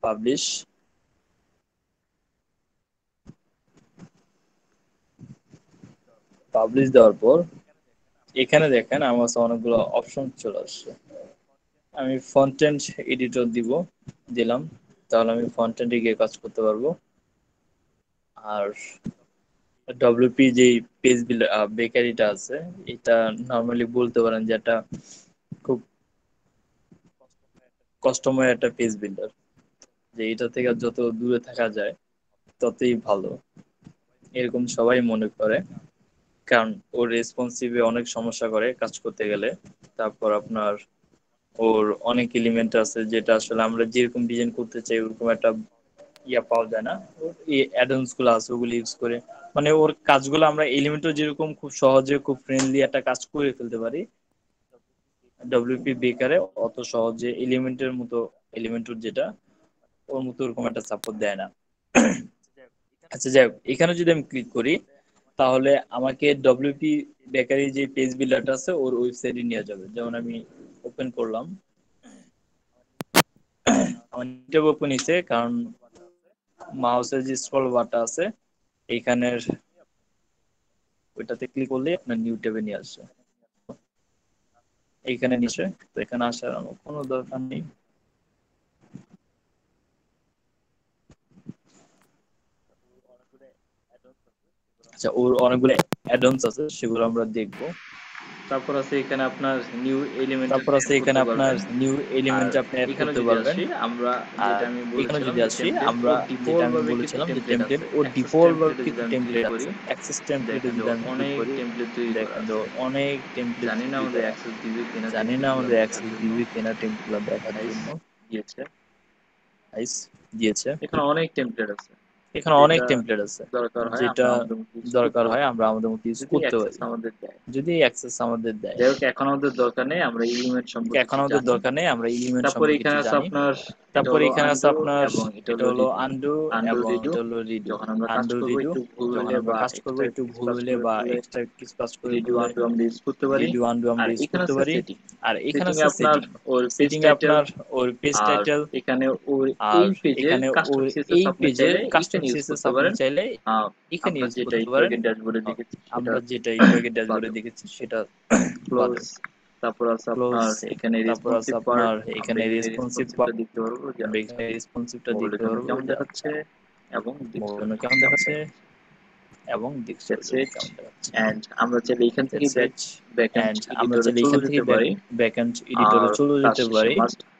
পাবলিশ। পাবলিশ দেওয়ার পর এখানে দেখেন আমার কাছে অনেকগুলো অপশন চলে আসছে। আমি ফন্টেন্ট এডিটর দিলাম, তাহলে আমি ফন্টেন্টে গিয়ে কাজ করতে পারবো। আর ডব্লিউপি যে পেজ বেকারিটা আছে, এটা নর্মালি বলতে পারেন যে একটা খুব কষ্টময় একটা পেজ বিল্ডার, যে এটা থেকে যত দূরে থাকা যায় ততই ভালো, এরকম সবাই মনে করে। কারণ ওর রেসপন্সিভে অনেক সমস্যা করে কাজ করতে গেলে। তারপর আপনার ওর অনেক এলিমেন্ট আছে যেটা আসলে আমরা যেরকম ডিজাইন করতে চাই ওরকম একটা পাওয়া যায় না। ওর এই অ্যাডন্স গুলো আছে ওগুলো ইউজ করে, মানে ওর কাজগুলো আমরা এলিমেন্টও যেরকম খুব সহজে খুব ফ্রেন্ডলি একটা কাজ করে ফেলতে পারি, ডব্লিউপি বেকারে অত সহজে এলিমেন্টের মতো, এলিমেন্টর যেটা ওর মতো ওরকম একটা সাপোর্ট দেয় না। আচ্ছা যাই হোক, এখানে যদি আমি ক্লিক করি তাহলে আমাকে ডব্লিউপি বেকারি যে পেজ বিল্ডারটা আছে ওর ওয়েবসাইটে নিয়ে যাবে। যেমন আমি ওপেন করলাম, আমার নিচে ওপেন হয়েছে কারণ মাউসের যে স্ক্রল বারটা আছে এইখানের ওইটাতে ক্লিক করলে আপনার নিউ ট্যাবে নিয়ে আসবে। এইখানে নিচে, তো এখানে আসার আমার কোনো দরকার নেই। আচ্ছা, ওর অনেকগুলো অ্যাডন্স আছে সেগুলো আমরা দেখবো। তারপর আছে এখানে আপনার নিউ এলিমেন্ট তারপর আছে অ্যাড এখানে করতে আপনার পারবেন। নিউ আর এলিমেন্ট আপনি অ্যাড এখানে করতে যদি পারবেন। আসি, আমরা আর যেটা আমি এখানে বলেছিলাম যদি যে আসি টেমপ্লেট, আমরা, ওর যেটা ডিফল্ট আমি ভাবে কিছু বলেছিলাম যে টেমপ্লেট টেমপ্লেট, আছে। ওর অ্যাক্সেস ডিফল্ট টেমপ্লেটে কিছু যদি আমি ক্লিক টেমপ্লেট করি, আছে। অ্যাক্সেস টেমপ্লেটে দেখেন যে যদি আমি ক্লিক অনেক করি টেমপ্লেট তৈরি করা দেখেন যে আছে। অনেক টেমপ্লেট জানি না তৈরি আমাদের করা। অ্যাক্সেস দিবে কিনা জানি না টেমপ্লেট গুলো আমাদের দেখার অ্যাক্সেস জন্য। দিবে কিনা টেমপ্লেট দেখার গাইস জন্য। দিয়েছে। গাইস দিয়েছে। এখানে অনেক টেমপ্লেট আছে, এখানে অনেক যেটা টেমপ্লেট আছে, দরকার হয় যেটা আমরা আমাদের মতো ইউজ দরকার করতে হয় পারি, আমরা আমাদের মতো ইউজ যদি করতে অ্যাক্সেস পারি, আমাদের দেয়। যদি অ্যাক্সেস আমাদের দেয়। যাই হোক, এখন আমাদের দরকার নেই, আমরা এলিমেন্ট সম্পর্কে এখন কিছু আমাদের জানি। দরকার নেই, আমরা এলিমেন্ট তারপরে সম্পর্কে এখানে কিছু আছে জানি। আপনার, এটা তারপর হলো এখানে আছে আনডু আপনার, এবং এটা এটা হলো হলো রিডু। আনডু আনডু এবং রিডু, এটা হলো রিডু। যখন আমরা কাজ আনডু করবো রিডু, একটু ভুল যখন হইলে আমরা বা কাজ করবো এক্সট্রা একটু কিছু ভুল কাজ হইলে করে বা ফেললে এক্সট্রা কিছু কাজ করে রিডু ফেললে আনডু আমরা ইউজ করতে পারি। রিডু আনডু আমরা আর ইউজ এখানে করতে আছে পারি। সেটিং। আর এখানে সেটিং এ আছে আপনার সেটিং। ওর পেজ সেটিং এ টাইটেল, আপনার ওর পেজ আর টাইটেল, এখানে ওর আর এই পেজের এখানে কাস্টম ওর সিএসএস এই আপনি পেজের চাইলে কাস্টম এখানে ইউজ সিএসএস করতে আপনি পারেন। চাইলে এখানে আমরা ইউজ যেটা করতে একটু পারেন। আগে ড্যাশবোর্ডে দেখেছি সেটা আমরা যেটা একটু আগে ড্যাশবোর্ডে বাদেও। দেখেছি সেটা ক্লোজ, বাদেও। তারপর আছে ক্লোজ, আপনার এখানে তারপর আছে রেসপন্সিভ পার্ট। আপনার আমরা এখানে এখানে রেসপন্সিভ, রেসপন্সিভটা দেখতে পারবো যে আমরা আচ্ছা এখানে রেসপন্সিভটা মোবাইলের দেখতে জন্য পারবো কেমন যে আচ্ছা দেখাচ্ছে এবং মোবাইল ডেস্কটপের জন্য কেমন কেমন দেখাচ্ছে দেখাচ্ছে। এবং ডেস্কটপের দ্যাটস জন্য ইট। কেমন দেখাচ্ছে। অ্যান্ড আমরা চাইলে এখান থেকে দ্যাটস ইট। ব্যাকএন্ড অ্যান্ড আমরা এডিটরে চাইলে চলে এখান থেকে যেতে পারি। ব্যাকএন্ড আর এডিটরে চলে কাজ যেতে শেষে পারি। মাস্ট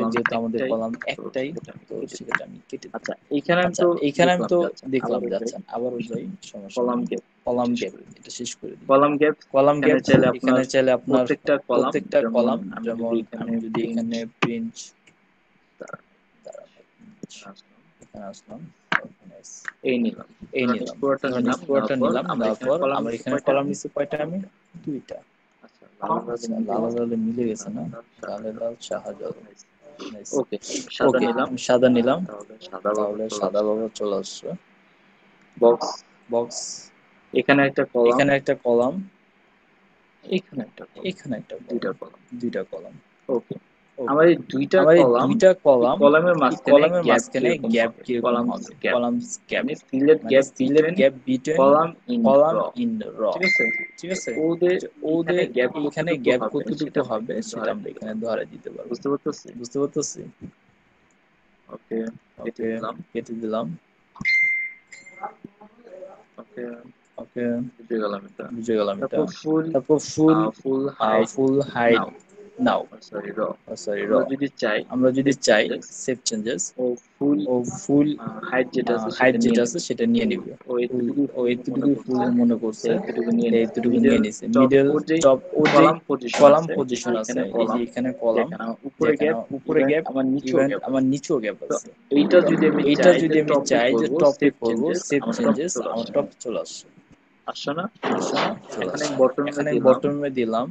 কলাম যেহেতু আমাদের একটাই, কলাম তো একটাই, সেটা আমি তো কেটে দিই। সেক্ষেত্রে আমি কেটে দিই। আচ্ছা এইখানে আমি আচ্ছা তো এইখানে আমি দেখলাম তো যে আচ্ছা দেখলাম আবারও যে যাই, আচ্ছা আবারও যাই, সমস্যা কলাম নেই। গ্যাপ কলাম শেষ গ্যাপ করে দিই। এটা শেষ করে দিই। কলাম গ্যাপ কলাম এখানে গ্যাপ চাইলে আপনার এখানে চাইলে আপনার প্রত্যেকটা কলাম, প্রত্যেকটা যেমন কলাম, আমি যদি যেমন এখানে আমি যদি প্রিন্ট এখানে প্রিন্ট দ্বারা দাঁড়ান এক মিনিট, আসলাম, এখানে আসলাম, এখানে এই নিলাম, এই ধরেন নিলাম, পুরোটা ধরেন নিলাম, নেওয়ার স্কোয়ারটা পর নিলাম, আমার নেওয়ার এখানে পর কলাম আমার নিচে এখানে কয়টা কলাম আমি নিচে কয়টা আমি দুইটা। দুইটা। আচ্ছা লাল লালে মিলে গেছে না, লালে লাল শাহজাদ। ওকে, সাদা ওকে, নিলাম। আমি সাদা নিলাম, তাহলে সাদা বাবু তাহলে চলে সাদা আসছে। বাবা চলে আসছে। বক্স, বক্স, এখানে একটা কলাম, এখানে একটা কলাম, এখানে একটা কলাম, এখানে একটা দুইটা কলাম, কলাম। দুইটা কলাম। ওকে, ওকে, আমার এই দুইটা আমার এই কলাম, দুইটা এই কলাম, কলামের এই মাঝখানে কলামের গ্যাপ মাঝখানে কিরকম গ্যাপ হবে? কিরকম কলামস হবে? গ্যাপ, কলামস গ্যাপ, মানে সিলেক্ট মানে gap Sylhet between gap between column in column র। ইন র। ঠিক আছে, ঠিক আছে, ওদের যে এইখানে ওদের গ্যাপ এইখানে কতটুকু গ্যাপ হবে সেটা কতটুকু আমরা হবে এখানে সেটা ধরে আমরা দিতে এখানে পারবো। ধরে দিতে পারবো। বুঝতে পারতেছি? বুঝতে পারতেছি? ওকে, কেটে ওকে, দিলাম। কেটে দিলাম। ওকে, ওকে, বুঝে গেলাম এটা। বুঝে গেলাম এটা। তারপর ফুল, তারপর ফুল, ফুল হাইট ফুল হাইট নাও, নাও, সরি র। সরি র। আমরা যদি চাই আমরা যদি সেভ চাই চেঞ্জেস, সেভ চেঞ্জেস, ও ফুল ও ফুল হাইট যেটা আছে হাইট সেটা নিয়ে যেটা আছে নেবে। সেটা নিয়ে ফুল নিবে। ও ফুল, এতটুকু ও ফুল মনে এতটুকু ফুল করছে, মনে সে করছে, এতটুকু নিয়ে নিবে। এইটুকু মিডল নিয়ে নিছে। টপ, মিডল ওর যে টপ, ওর যে কলাম পজিশন কলাম আছে, এই যে পজিশন আছে, এখানে এই যে কলাম, এখানে কলাম, যেখানে আমার উপরে যেখানে গ্যাপ, উপরে ইভেন গ্যাপ, আমার নিচেও ইভেন গ্যাপ আমার আছে। নিচেও গ্যাপ তো আছে। এইটা তো যদি আমি এইটা চাই যদি যে আমি টপে চাই যে করব, টপে সেভ করব, চেঞ্জেস, সেভ আমার টপ চেঞ্জেস, চলে আমার আসে। টপ চলে আসছে। আসছে না? আসছে না? চলে এখানে আসছে। বটমে এখানে আমি দিলাম, বটমে দিলাম,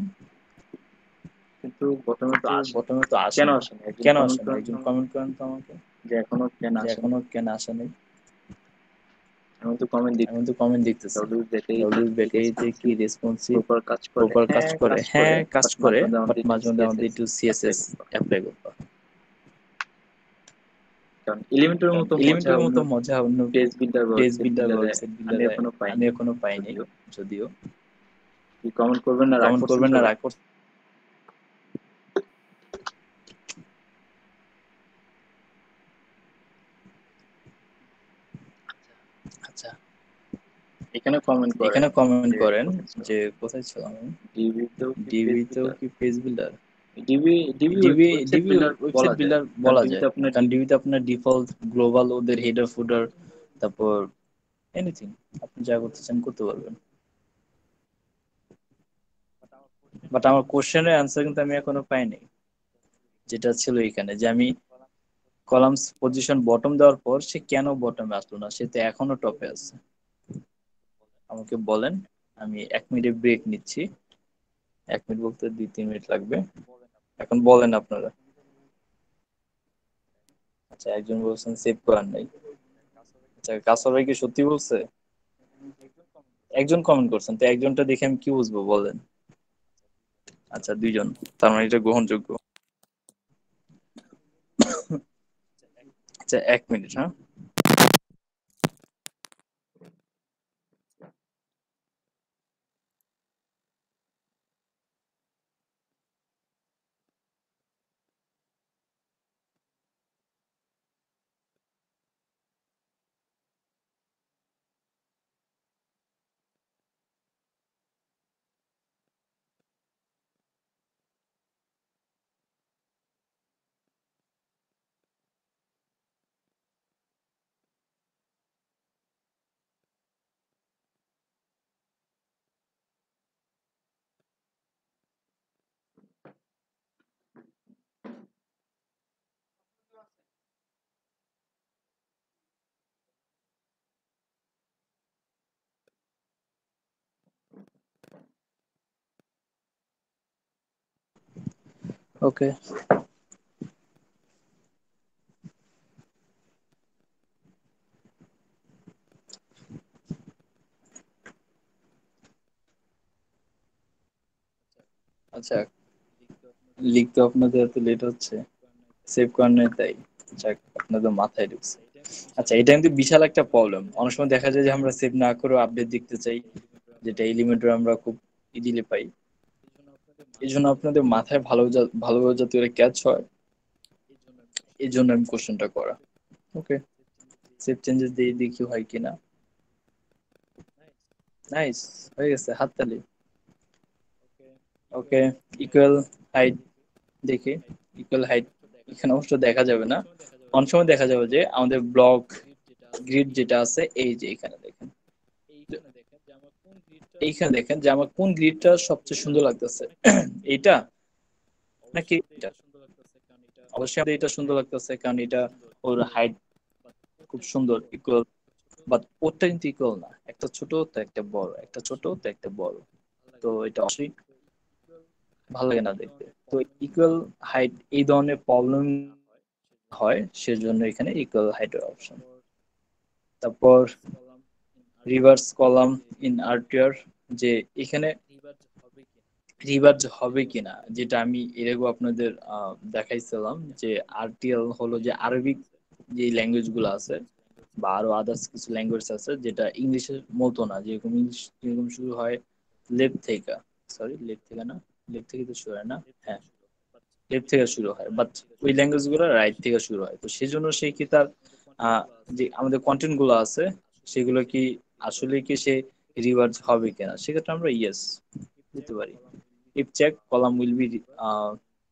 কিন্তু বটমে তো কিন্তু আসে না। বটমে তো আসে কেন না। আসে না? একজন কেন কমেন্ট আসে না? করেন তো একজন আমাকে, কমেন্ট করেন তো আমাকে, যে এখনো কেন যে আসে না। এখনো কেন আসে নাই। আমি তো কমেন্ট আমি দেখতেছি, তো কমেন্ট দেখতেছি। ডব্লিউ ব্যাটারিতে ডব্লিউ কি ব্যাটারিতে কি রেসপন্সিভ, রেসপন্সিভ, প্রপার কাজ করে, প্রপার কাজ হ্যাঁ করে, কাজ করে, হ্যাঁ কাজ বাট করে, মাঝে মাঝে বাট আমাদের একটু মাঝে মধ্যে আমাদের সিএসএস একটু অ্যাপ্লাই সিএসএস করতে হয়। অ্যাপ্লাই করতে হয়। কারণ এলিমেন্টের কারণ মতো মজা এলিমেন্টের অন্য মতো মজা অন্য পেজ বিল্ডার বা পেজ ওয়েবসাইট বিল্ডার বা বিল্ডারে ওয়েবসাইট আমি বিল্ডারে এখনো আমি পাইনি। এখনো পাইনি। যদিও যদিও কি কমেন্ট করবেন না, রাগ কমেন্ট করছেন করবেন না, সবাই। রাগ করছেন। আচ্ছা, এখানে কমেন্ট করেন এখানে কমেন্ট যে করেন কোথায় ছিল, যে কোথায় ছিলাম আমি। ডিভিতেও কি পেজ ডিবিতেও বিল্ডার, কি page builder? DB DB DB, website DB builder website বলা যায়, বিল্ডার কারণ বলা ডিবিতে যায়, আপনার কারণ ডিবিতে আপনার ডিফল্ট গ্লোবাল ওদের হেডার ফুডার, তারপর এনিথিং আপনি যা করতে চান করতে পারবেন। বাট আমার কোশ্চেনের অ্যান্সার কিন্তু আমি এখনো পাইনি, যেটা ছিল এখানে, যে আমি কলামস পজিশন বটম দেওয়ার পর সে কেন বটমে আসলো না, সে তো এখনো টপে আছে। আমাকে বলেন, আমি 1 মিনিট ব্রেক নিচ্ছি। 1 মিনিট বলতে 2-3 মিনিট লাগবে। এখন বলেন আপনারা। আচ্ছা, একজন বলছেন সেভ করার নাই। আচ্ছা, কাসর ভাই কি সত্যি বলছে? একজন কমেন্ট করছেন, তো একজনটা দেখে আমি কি বুঝবো বলেন? আচ্ছা, 2 জন, তার মানে এটা গ্রহণযোগ্য। আচ্ছা, 1 মিনিট, হ্যাঁ। ওকে, আচ্ছা, লিখতে আপনাদের এত লেট হচ্ছে, সেভ করার নেই তাই। যাক, আপনাদের মাথায় ঢুকছে। আচ্ছা, এটা কিন্তু বিশাল একটা প্রবলেম। অনেক সময় দেখা যায় যে আমরা সেভ না করেও আপডেট দেখতে চাই, যেটা এলিমেন্টর আমরা খুব ইজিলি পাই। এই জন্য আপনাদের মাথায় ভালোভাবে যাতে এটা ক্যাচ হয়, এই জন্য আমি কোশ্চেনটা করা। ওকে, সেভ চেঞ্জেস দিয়ে দেখি হয় কিনা। নাইস, হয়ে গেছে, হাততালি। ওকে, ইকুয়াল হাইট দেখি, ইকুয়াল হাইট এখানে অবশ্য দেখা যাবে না। অনেক সময় দেখা যাবে যে আমাদের ব্লক গ্রিড যেটা আছে, এই যে এখানে দেখেন, এইখানে দেখেন যে আমার কোন গ্রিডটা সবচেয়ে সুন্দর লাগতেছে, এইটা নাকি এটা। অবশ্যই আমাদের এটা সুন্দর লাগতেছে, কারণ এটা ওর হাইট খুব সুন্দর, ইকুয়াল। বাট ওরটা কিন্তু ইকুয়াল না, একটা ছোট তো একটা বড়, একটা ছোট তো একটা বড়। তো এটা অবশ্যই ভালো লাগে না দেখতে। তো ইকুয়াল হাইট এই ধরনের প্রবলেম হয়, সেজন্য এখানে ইকুয়াল হাইটের অপশন। তারপর রিভার্স কলাম ইন আর্টিয়ার, যে এখানে রিভার্স হবে কিনা, যেটা আমি এর আগে আপনাদের দেখাইছিলাম যে আরটিএল হলো যে আরবিক যে ল্যাঙ্গুয়েজ গুলো আছে বা আরো আদার্স কিছু ল্যাঙ্গুয়েজ আছে যেটা ইংলিশের মতো না, যেরকম ইংলিশ যেরকম শুরু হয় লেফট থেকে, সরি লেফট থেকে না, লেফট থেকে তো শুরু হয় না, হ্যাঁ লেফট থেকে শুরু হয়, বাট ওই ল্যাঙ্গুয়েজ গুলো রাইট থেকে শুরু হয়। তো সেই জন্য সে কি তার আহ, যে আমাদের কন্টেন্ট গুলো আছে সেগুলো কি আসলে কি সে রিভার্স হবে কিনা, সেক্ষেত্রে আমরা ইয়েস দিতে পারি। If check column will be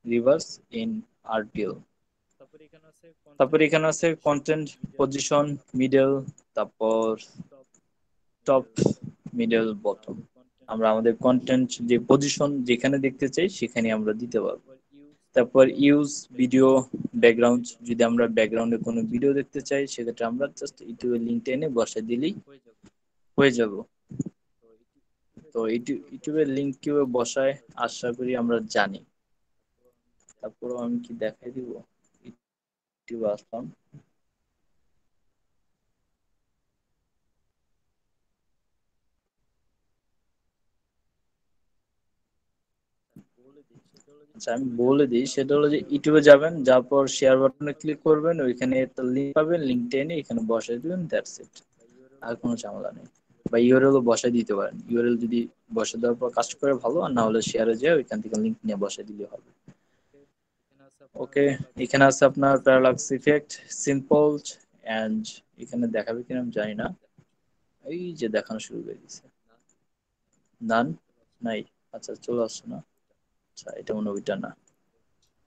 reverse in RTL. তারপর এখানে আছে কন্টেন্ট পজিশন মিডল, তারপর টপ মিডল বটম। আমরা আমাদের কন্টেন্ট যে পজিশন যেখানে দেখতে চাই সেখানে আমরা দিতে পারবো। তারপর ইউজ ভিডিও ব্যাকগ্রাউন্ড, যদি আমরা ব্যাকগ্রাউন্ডে কোনো ভিডিও দেখতে চাই সেক্ষেত্রে আমরা জাস্ট ইউটিউবের লিঙ্কটা এনে বসে দিলেই হয়ে যাব। তো ইউটিউবের লিঙ্ক কিভাবে বসায় আশা করি আমরা জানি। তারপর আমি কি দেখাই দিব, ইউটিউবে আসলাম, আচ্ছা আমি বলে দিই, সেটা হলো যে ইউটিউবে যাবেন, যাওয়ার পর শেয়ার বাটনে ক্লিক করবেন, ওইখানে একটা লিঙ্ক পাবেন, লিঙ্ক টেনে এখানে বসাই দিবেন, দ্যাটস ইট। আর কোনো ঝামেলা নেই। বা ইউআরএল বসাই দিতে পারেন, ইউআরএল যদি বসে দেওয়ার পর কাজ করে ভালো, আর না হলে শেয়ারে যায় ওইখান থেকে লিঙ্ক নিয়ে বসাই দিলে হবে। ওকে, এখানে আছে আপনার প্যারালাক্স ইফেক্ট, সিম্পল এন্ড এখানে দেখাবে কিনা আমি জানি না, এই যে দেখানো শুরু করে দিছে, নান নাই, আচ্ছা চলে আসছে না, আচ্ছা এটা মনে হয় ওইটা না,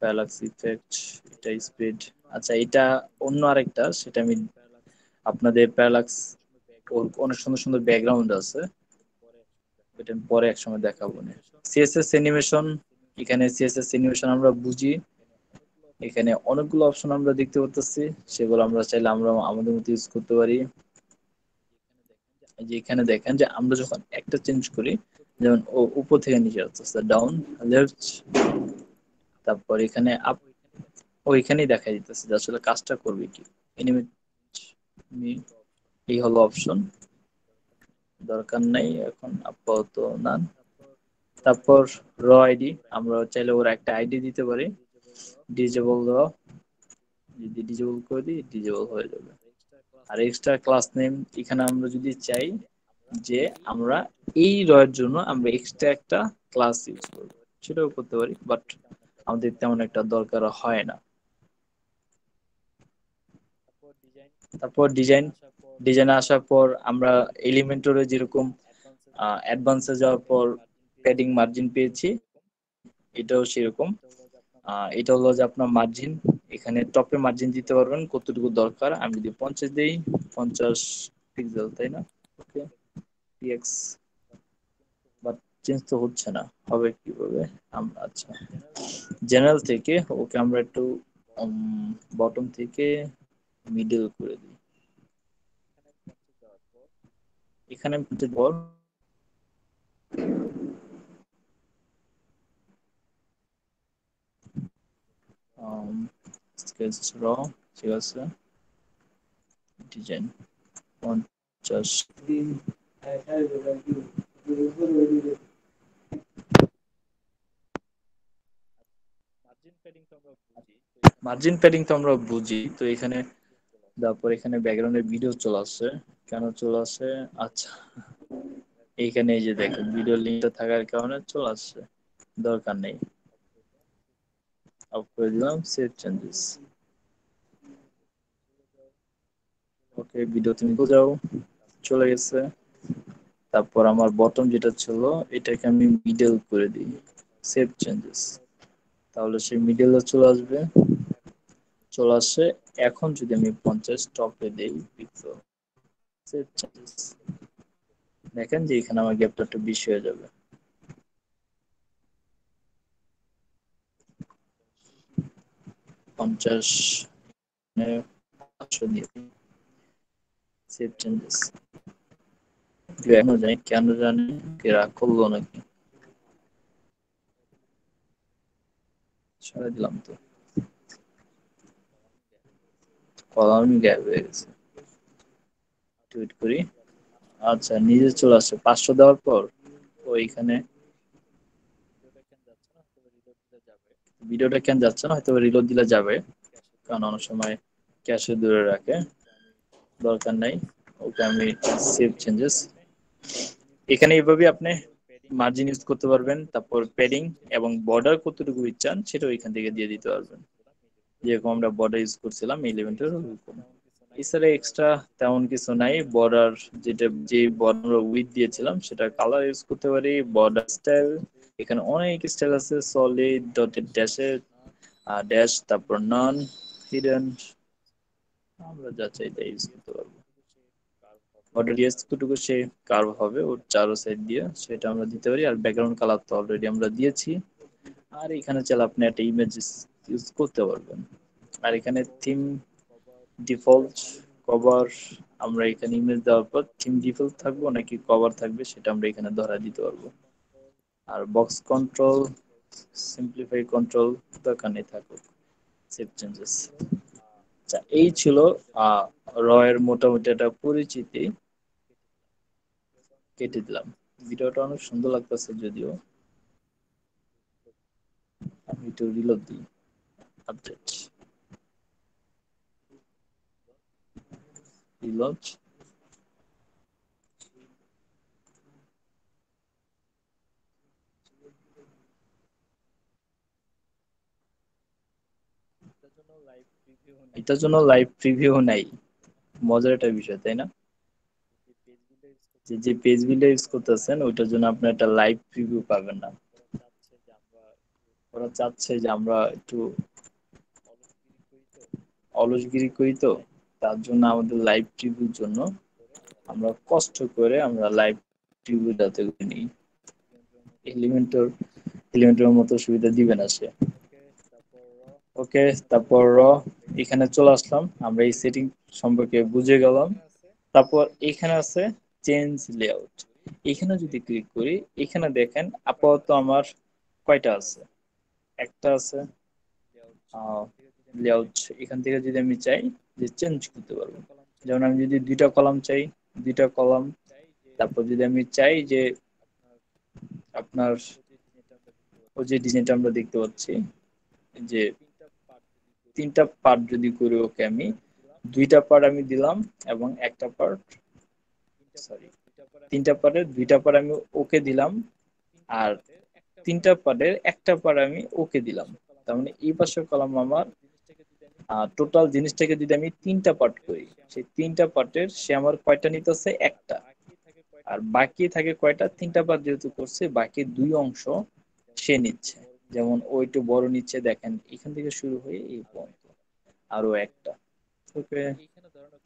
প্যারালাক্স ইফেক্ট, এটা স্পিড, আচ্ছা এটা অন্য আরেকটা, সেটা আমি আপনাদের প্যারালাক্স ওর অনেক সুন্দর সুন্দর ব্যাকগ্রাউন্ড আছে, এটা আমি পরে একসময় দেখাবো না। সিএসএস অ্যানিমেশন, এখানে সিএসএস অ্যানিমেশন আমরা বুঝি, এখানে অনেকগুলো অপশন আমরা দেখতে পাচ্ছি, সেগুলো আমরা চাইলে আমরা আমাদের মতো ইউজ করতে পারি। এই যে এখানে দেখেন যে আমরা যখন একটা চেঞ্জ করি, যেমন ও উপর থেকে নিচে আসছে ডাউন লেফট, তারপর এখানে আপ, ওইখানেই দেখা দিতেছে যে আসলে কাজটা করবে কি। এনিমেট এই হলো অপশন, দরকার নাই এখন আপাতত না। তারপর র আইডি, আমরা চাইলে ওর একটা আইডি দিতে পারি, ডিজেবল র, যদি ডিজেবল করে দিই ডিজেবল হয়ে যাবে। আর এক্সট্রা ক্লাস নেম, এখানে আমরা যদি চাই যে আমরা এই র এর জন্য আমরা এক্সট্রা একটা ক্লাস ইউজ করব, সেটাও করতে পারি, বাট আমাদের তেমন একটা দরকার হয় না। তারপর ডিজাইন, ডিজাইনে আসার পর আমরা এলিমেন্টরে যেরকম অ্যাডভান্সে যাওয়ার পর প্যাডিং মার্জিন পেয়েছি, এটাও সেরকম। এটা হলো যে আপনার মার্জিন, এখানে টপে মার্জিন দিতে পারবেন কতটুকু দরকার, আমি যদি 50 দিই, 50 পিক্সেল তাই না, ওকে পিএক্স, বাট চেঞ্জ তো হচ্ছে না, হবে কিভাবে আমরা, আচ্ছা জেনারেল থেকে ওকে আমরা একটু বটম থেকে মিডল করে দিই, এখানে বল স্কেচ র, ঠিক আছে, ডিজাইন 50 দিন। মার্জিন প্যাডিং তো আমরা বুঝি, তো এখানে তারপর এখানে ব্যাকগ্রাউন্ডে ভিডিও চলে আসছে, কেন চলে আসে, আচ্ছা এইখানে এই যে দেখেন ভিডিও লিঙ্কটা থাকার কারণে চলে আসছে, দরকার নেই, অফ করে দিলাম, সেভ চেঞ্জেস। ওকে ভিডিও তুমি যাও, চলে গেছে। তারপর আমার বটম যেটা ছিল এটাকে আমি মিডল করে দিই, সেভ চেঞ্জেস, তাহলে সে মিডলে চলে আসবে, চলে আসে। এখন যদি আমি 50 টপে দেই পিক্সেল, সেভ চেঞ্জেস, দেখেন যে এখানে আমার গ্যাপটা একটু বেশি হয়ে যাবে। 50 500 দিয়ে সেভ চেঞ্জেস, কেন জানি কে রাগ করলো নাকি, সরাই দিলাম তো, কলামই গায়েব হয়ে গেছে। টুইট করি, আচ্ছা নিজে চলে আসছে 500 দেওয়ার পর। ওইখানে ভিডিওটা কেন যাচ্ছে না, হয়তো রিলোড দিলে যাবে, কারণ অনেক সময় ক্যাশে দূরে রাখে, দরকার নাই। ওকে আমি সেভ চেঞ্জেস, এখানে এইভাবে আপনি মার্জিন ইউজ করতে পারবেন, তারপর প্যাডিং এবং বর্ডার কতটুকু ইচ্ছান সেটা ওইখান থেকে দিয়ে দিতে পারবেন। যেরকম আমরা বর্ডার ইউজ করছিলাম ইলেভেন্টের ওরকম। এছাড়া এক্সট্রা তেমন কিছু নাই। বর্ডার যেটা যে বর্ডার উইথ দিয়েছিলাম সেটা কালার ইউজ করতে পারি। বর্ডার স্টাইল এখানে অনেক স্টাইল আছে, সলিড, ডটেড ড্যাশের, ড্যাশ, তারপর নন, হিডেন, আমরা যা চাই তাই ইউজ করতে পারবো। বর্ডার রেডিয়াস কতটুকু সে কার্ভ হবে ওর চারো সাইড দিয়ে সেটা আমরা দিতে পারি। আর ব্যাকগ্রাউন্ড কালার তো অলরেডি আমরা দিয়েছি। আর এখানে চাইলে আপনি একটা ইমেজ ইউজ করতে পারবেন। আর এখানে থিম ডিফল্ট কভার, আমরা এখানে ইমেজ দেওয়ার পর থিম ডিফল্ট থাকবো নাকি কভার থাকবে সেটা আমরা এখানে ধরা দিতে পারবো। আর বক্স কন্ট্রোল, সিম্পলিফাই কন্ট্রোল দরকার নেই, থাকুক, সেভ চেঞ্জেস। আচ্ছা এই ছিল র এর মোটামুটি একটা পরিচিতি, কেটে দিলাম। ভিডিওটা অনেক সুন্দর লাগতেছে যদিও, আমি একটু রিলোড দিই। আপডেট, রিলোড, এটার জন্য লাইভ প্রিভিউ নাই। মজার একটা বিষয় তাই না, যে যে পেজ বিল্ডার ইউজ করতেছেন ওইটার জন্য আপনি একটা লাইভ প্রিভিউ পাবেন না। ওরা চাচ্ছে যে আমরা একটু অলসগিরি করি, তো তার জন্য আমাদের লাইভ প্রিভিউর জন্য আমরা কষ্ট করে আমরা লাইভ প্রিভিউ যাতে নিই। এলিমেন্টর এলিমেন্টের মতো সুবিধা দিবে না সে। ওকে, তারপর এখানে চলে আসলাম, আমরা এই সেটিং সম্পর্কে বুঝে গেলাম। তারপর এখানে আছে চেঞ্জ লেআউট, এখানে যদি ক্লিক করি এখানে দেখেন আপাতত আমার কয়টা আছে, একটা আছে। লেআউট এখান থেকে যদি আমি চাই যে চেঞ্জ করতে পারবো, যেমন আমি যদি দুইটা কলাম চাই, দুইটা কলাম। তারপর যদি আমি চাই যে আপনার ওই যে ডিজাইনটা আমরা দেখতে পাচ্ছি যে তিনটা পার্ট যদি করি, ওকে আমি দুইটা পার্ট আমি দিলাম এবং একটা পার্ট, সরি, তিনটা পার্টের দুইটা পার্ট আমি ওকে দিলাম, আর তিনটা পার্টের একটা পার্ট আমি ওকে দিলাম। তার মানে এই পাশের কলাম আমার টোটাল জিনিসটাকে যদি আমি তিনটা পার্ট করি, সেই তিনটা পার্টের সে আমার কয়টা নিতেছে, একটা। আর বাকি থাকে কয়টা, তিনটা পার্ট যেহেতু করছে বাকি দুই অংশ সে নিচ্ছে। যেমন ও একটু বড় নিচ্ছে, দেখেন এখান থেকে শুরু হয়ে এই পর্যন্ত আরো একটা। ওকে,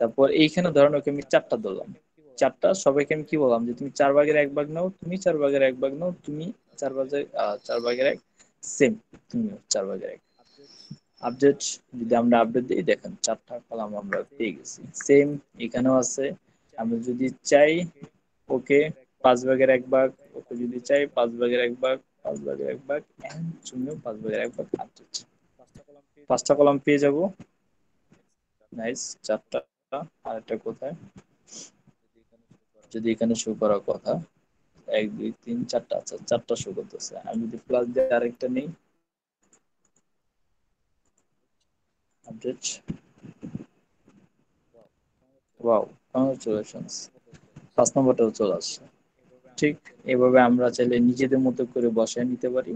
তারপর এইখানে ধরেন ওকে আমি চারটা ধরলাম, চারটা সবাইকে আমি কি বললাম যে তুমি 4 ভাগের 1 ভাগ নাও, তুমি 4 ভাগের 1 ভাগ নাও, তুমি 4 ভাগের 4 ভাগের 1, সেম তুমিও 4 ভাগের 1। আপডেট যদি আমরা আপডেট দিই দেখেন চারটা কলাম আমরা পেয়ে গেছি। সেম এখানেও আছে, আমরা যদি চাই ওকে 5 ভাগের 1 ভাগ, ওকে যদি চাই 5 ভাগের 1 ভাগ, 5 ভাগের 1 ভাগ, তুমিও 5 ভাগের 1 ভাগ। আপডেট 5টা কলাম পেয়ে যাব। নাইস, চারটা। আর একটা কোথায়, যদি এখানে শো করার কথা 1 2 3 4টা, আচ্ছা 4টা শো করতেছে। আমি যদি প্লাস দিয়ে আরেকটা নেই, আপডেট, ওয়াও, কংগ্রাচুলেশনস, 5 নম্বরটাও চলে আসছে। ঠিক এভাবে আমরা চাইলে নিজেদের মতো করে বসায় নিতে পারি।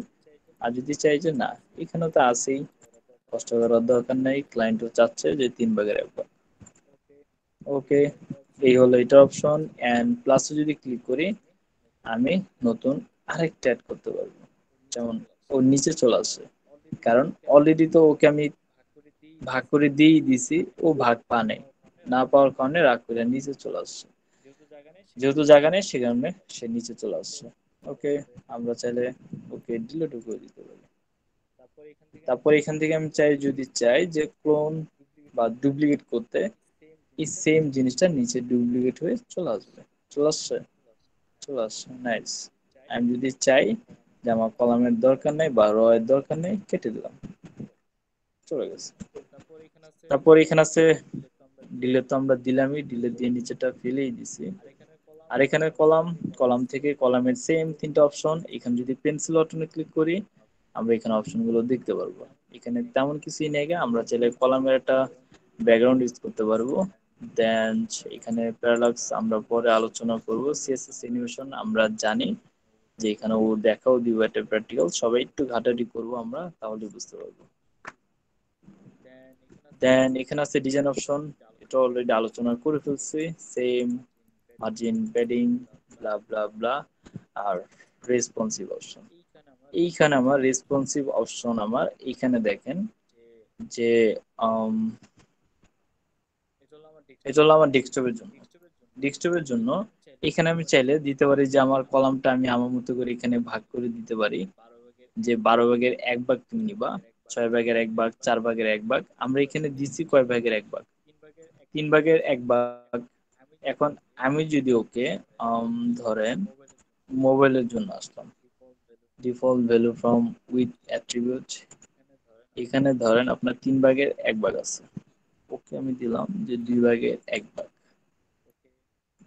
আর যদি চাই যে না, এখানে তো আছেই, কষ্ট করার দরকার নেই, ক্লায়েন্টও চাচ্ছে যে 3 ভাগের 1 ভাগ। ওকে, এই হলো এটা অপশন। এন্ড প্লাসে যদি ক্লিক করি আমি নতুন আরেকটা অ্যাড করতে পারবো, যেমন ওর নিচে চলে আসে, কারণ অলরেডি তো ওকে আমি ভাগ করে দিয়েই দিছি, ও ভাগ পা নেই, না পাওয়ার কারণে রাগ করে নিচে চলে আসছে। যেহেতু জায়গা নেই সে কারণে সে নিচে চলে আসছে। ওকে, আমরা চাইলে ওকে ডিলিটও করে দিতে পারি। তারপর এখান থেকে আমি চাই যদি চাই যে ক্লোন বা ডুপ্লিকেট করতে, এই সেম জিনিসটা নিচে ডুপ্লিকেট হয়ে চলে আসবে। চলে আসছে, চলে আসছে, নাইস। আমি যদি চাই যে আমার কলামের দরকার নেই বা র এর দরকার নেই, কেটে দিলাম, চলে গেছে। তারপর এখানে আছে ডিলে, তো আমরা দিলামই, ডিলে দিয়ে নিচেটা ফেলেই দিছি। আর এখানে কলাম, কলাম থেকে কলামের সেম তিনটা অপশন, এখানে যদি পেন্সিল বাটনে ক্লিক করি আমরা এখানে অপশন গুলো দেখতে পারবো। এখানে তেমন কিছুই নেই, আমরা চাইলে কলামের একটা ব্যাকগ্রাউন্ড ইউজ করতে পারবো। দেন এখানে প্যারালাক্স আমরা পরে আলোচনা করব। সিএসএস অ্যানিমেশন আমরা জানি যে এখানে ও দেখাও দিব একটা প্র্যাকটিক্যাল, সবাই একটু ঘাটাঘাটি করবো আমরা, তাহলে বুঝতে পারবো। দেন এখানে আছে ডিজাইন অপশন, এটা অলরেডি আলোচনা করে ফেলছি। সেম মার্জিন, প্যাডিং, ব্লা ব্লা ব্লা। আর রেসপন্সিভ অপশন, এইখানে আমার রেসপন্সিভ অপশন আমার এইখানে দেখেন যে এটা হলো আমার ডেস্কটপের জন্য। ডেস্কটপের জন্য এখানে আমি চাইলে দিতে পারি যে আমার কলামটা আমি আমার মতো করে এখানে ভাগ করে দিতে পারি, যে 12 ভাগের 1 ভাগ তুমি নিবা, 6 ভাগের 1 ভাগ, 4 ভাগের 1 ভাগ। আমরা এখানে দিচ্ছি কয় ভাগের 1 ভাগ? 3 ভাগের 1 ভাগ। এখন আমি যদি ওকে ধরেন মোবাইলের জন্য আসলাম, default value from with attribute, এখানে ধরেন আপনার 3 ভাগের 1 ভাগ আছে, ওকে আমি দিলাম যে 2 ভাগের 1 ভাগ।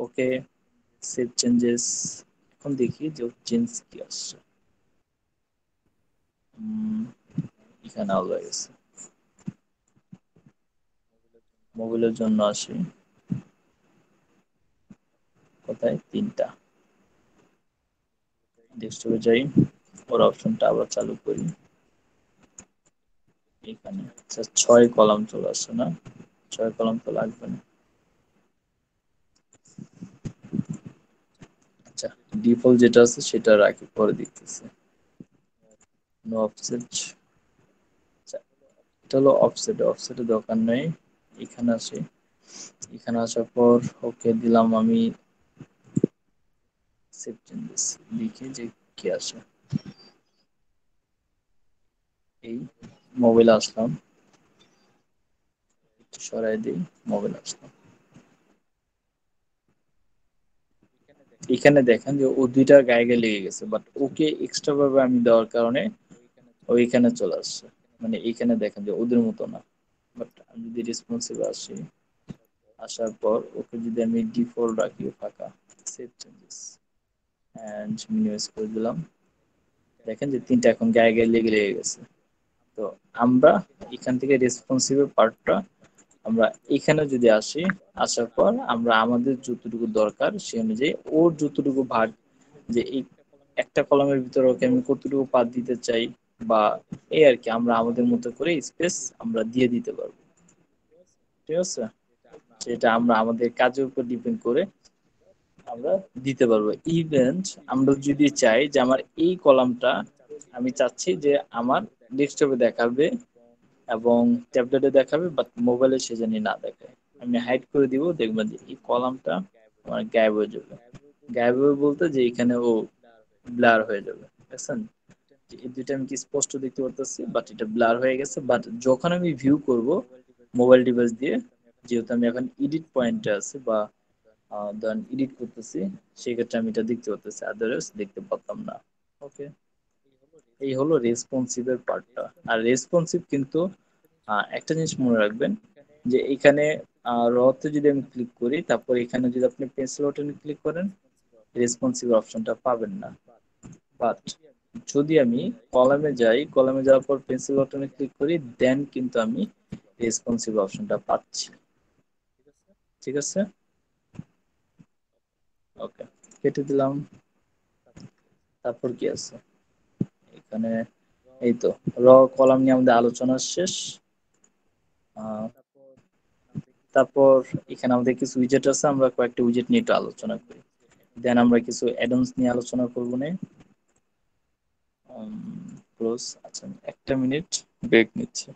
ওকে, সেভ চেঞ্জেস। এখন দেখি যে চেঞ্জ কি আসছে। উম, এখানে আলো গেছে। মোবাইলের জন্য আসি, কোথায় 3টা, ডেস্কটপে যাই, ওর অপশনটা আবার চালু করি। এখানে আচ্ছা 6 কলাম চলে আসছে না, 6 কলাম তো লাগবে না। আচ্ছা, ডিফল্ট যেটা আছে সেটা রাখি, পরে দেখতেছি। নো অফসেট, আচ্ছা এটা হলো অফসেট, অফসেটের দরকার নেই। এখানে আসি, এখানে আসার পর ওকে দিলাম আমি সেভ চেঞ্জেস, দেখি যে কি আসে। এই মোবাইলে আসলাম, একটু সরাই দিই, মোবাইল আসলাম। এখানে দেখেন যে ও দুইটার গায়ে গায়ে লেগে গেছে, বাট ওকে এক্সট্রা ভাবে আমি দেওয়ার কারণে ওইখানে চলে আসছে। মানে এইখানে দেখেন যে ওদের মতো না। বাট আমি যদি রেসপন্সিভ আসি, আসার পর ওকে যদি আমি ডিফল্ট রাখি ফাঁকা, সেভ চেঞ্জেস এন্ড মিনিমাইজ করে দিলাম, দেখেন যে 3টা এখন গায়ে গায়ে লেগে লেগে গেছে। তো আমরা এখান থেকে রেসপন্সিভ পার্টটা আমরা এখানে যদি আসি, আসার পর আমরা আমাদের যতটুকু দরকার সে অনুযায়ী ওর যতটুকু ভাগ, যে এই একটা কলামের ভিতরে ওকে আমি কতটুকু পাত দিতে চাই বা এই আর কি, আমরা আমাদের মতো করে স্পেস আমরা দিয়ে দিতে পারবো। ঠিক আছে, সেটা আমরা আমাদের কাজের উপর ডিপেন্ড করে আমরা দিতে পারবো। ইভেন্ট আমরা যদি চাই যে আমার এই কলামটা আমি চাচ্ছি যে আমার ডেস্কটপে দেখাবে এবং ট্যাবলেটে দেখাবে, বাট মোবাইলে সে জানি না দেখায়, আমি হাইড করে দিব, দেখবেন যে এই কলামটা আমার গায়েব হয়ে যাবে। গায়েব হবে বলতে যে এখানে ও ব্লার হয়ে যাবে, বুঝছেন? যে এই দুইটা আমি কি স্পষ্ট দেখতে পারতেছি, বাট এটা ব্লার হয়ে গেছে। বাট যখন আমি ভিউ করব মোবাইল ডিভাইস দিয়ে, যেহেতু আমি এখন এডিট পয়েন্টে আছি বা ধরেন এডিট করতেছি, সেক্ষেত্রে আমি এটা দেখতে পারতেছি, আদারওয়াইজ দেখতে পারতাম না। ওকে, এই হলো রেসপন্সিভের পার্টটা। আর রেসপন্সিভ কিন্তু একটা জিনিস মনে রাখবেন, যে এখানে রতে যদি আমি ক্লিক করি, তারপর এখানে যদি আপনি পেন্সিল বাটনে ক্লিক করেন, রেসপন্সিভ অপশনটা পাবেন না। বাট যদি আমি কলামে যাই, কলামে যাওয়ার পর পেন্সিল বাটনে ক্লিক করি, দেন কিন্তু আমি রেসপন্সিভ অপশনটা পাচ্ছি। ঠিক আছে, ওকে, কেটে দিলাম। তারপর কি আছে এখানে? এই তো র কলাম নিয়ে আমাদের আলোচনা শেষ। আহ, তারপর এখানে আমাদের কিছু উইজেট আছে, আমরা কয়েকটা উইজেট নিয়ে একটু আলোচনা করি। দেন আমরা কিছু অ্যাডন্স নিয়ে আলোচনা করবো না। ক্লোজ, আচ্ছা 1 মিনিট ব্রেক নিচ্ছে।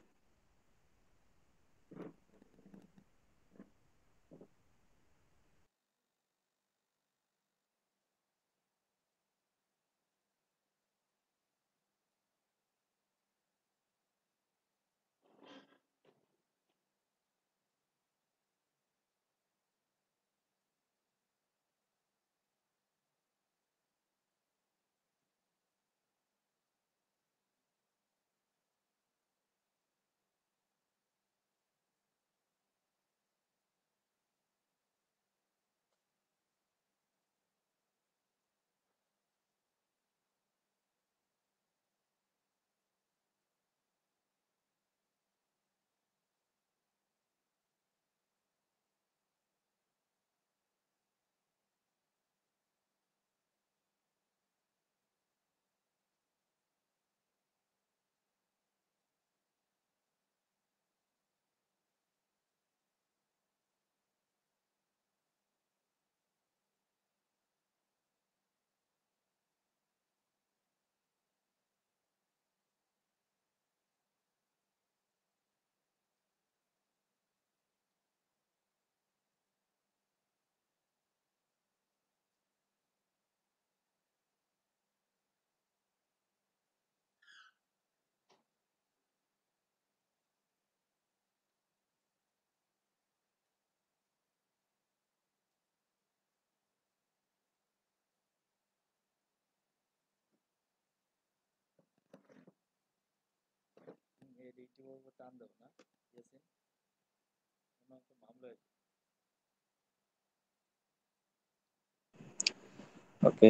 Okay,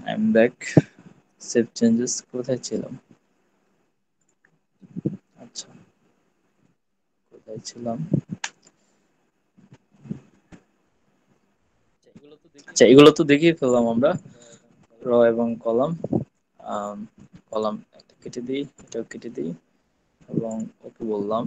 I am back. Save changes কোথায় ছিলাম? আচ্ছা, কোথায় ছিলাম? আচ্ছা, এগুলো তো দেখিয়ে ফেললাম আমরা, র এবং কলাম। কলাম একটা কেটে দিই, এটাও কেটে দিই এবং ওকে বললাম।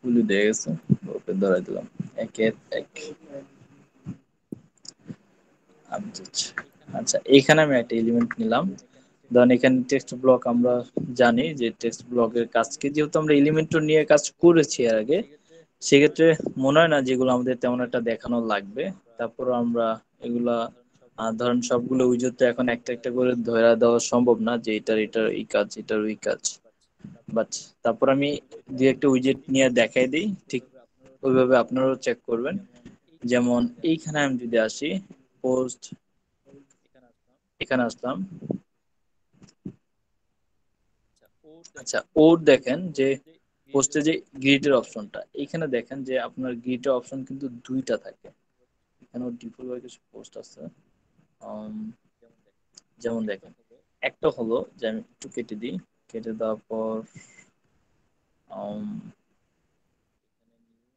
ফুলি দিয়ে গেছে, ওকে ধরাই দিলাম। একে এক। আচ্ছা, এইখানে আমি একটা এলিমেন্ট নিলাম। ধরেন এখানে টেক্সট ব্লক, আমরা জানি যে টেক্সট ব্লকের কাজকে যেহেতু আমরা এলিমেন্ট নিয়ে কাজ করেছি এর আগে, সেক্ষেত্রে মনে হয় না যেগুলো আমাদের তেমন একটা দেখানো লাগবে। তারপর আমরা এগুলা ধরেন সবগুলো উইজেট তো এখন একটা একটা করে ধরে দেওয়া সম্ভব না যে এটার এই কাজ, এটার ওই কাজ। বাট তারপর আমি দুই একটা উইজেট নিয়ে দেখাই দিই, ঠিক ওইভাবে আপনারাও চেক করবেন। যেমন এইখানে আমি যদি আসি, পোস্ট, এখানে আসলাম। আচ্ছা, ওর দেখেন যে পোস্টে যে গ্রিডের অপশনটা, এখানে দেখেন যে আপনার গ্রিডের অপশন কিন্তু দুইটা থাকে। এখানে ডিফল্ট ভাবে কিছু পোস্ট আছে। উম, যেমন দেখেন, একটা হলো যে আমি একটু কেটে দিই, কেটে দেওয়ার পর উম,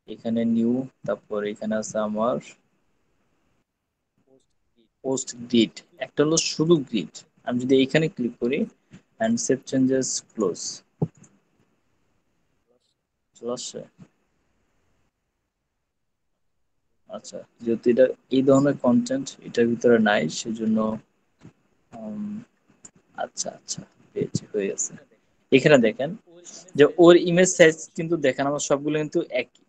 এখানে নিউ, তারপর এখানে আছে আমার পোস্ট গ্রিড। একটা হলো শুধু গ্রিড। আমি যদি এখানে ক্লিক করি এন্ড সেভ চেঞ্জেস ক্লোজ, চলে আসছে। আচ্ছা, যেহেতু এটা এই ধরনের কন্টেন্ট এটার ভিতরে নাই, সেজন্য উম, আচ্ছা আচ্ছা, পেয়েছি, হয়ে গেছে। এখানে দেখেন যে ওর ইমেজ সাইজ কিন্তু দেখেন আমার সবগুলো কিন্তু একই।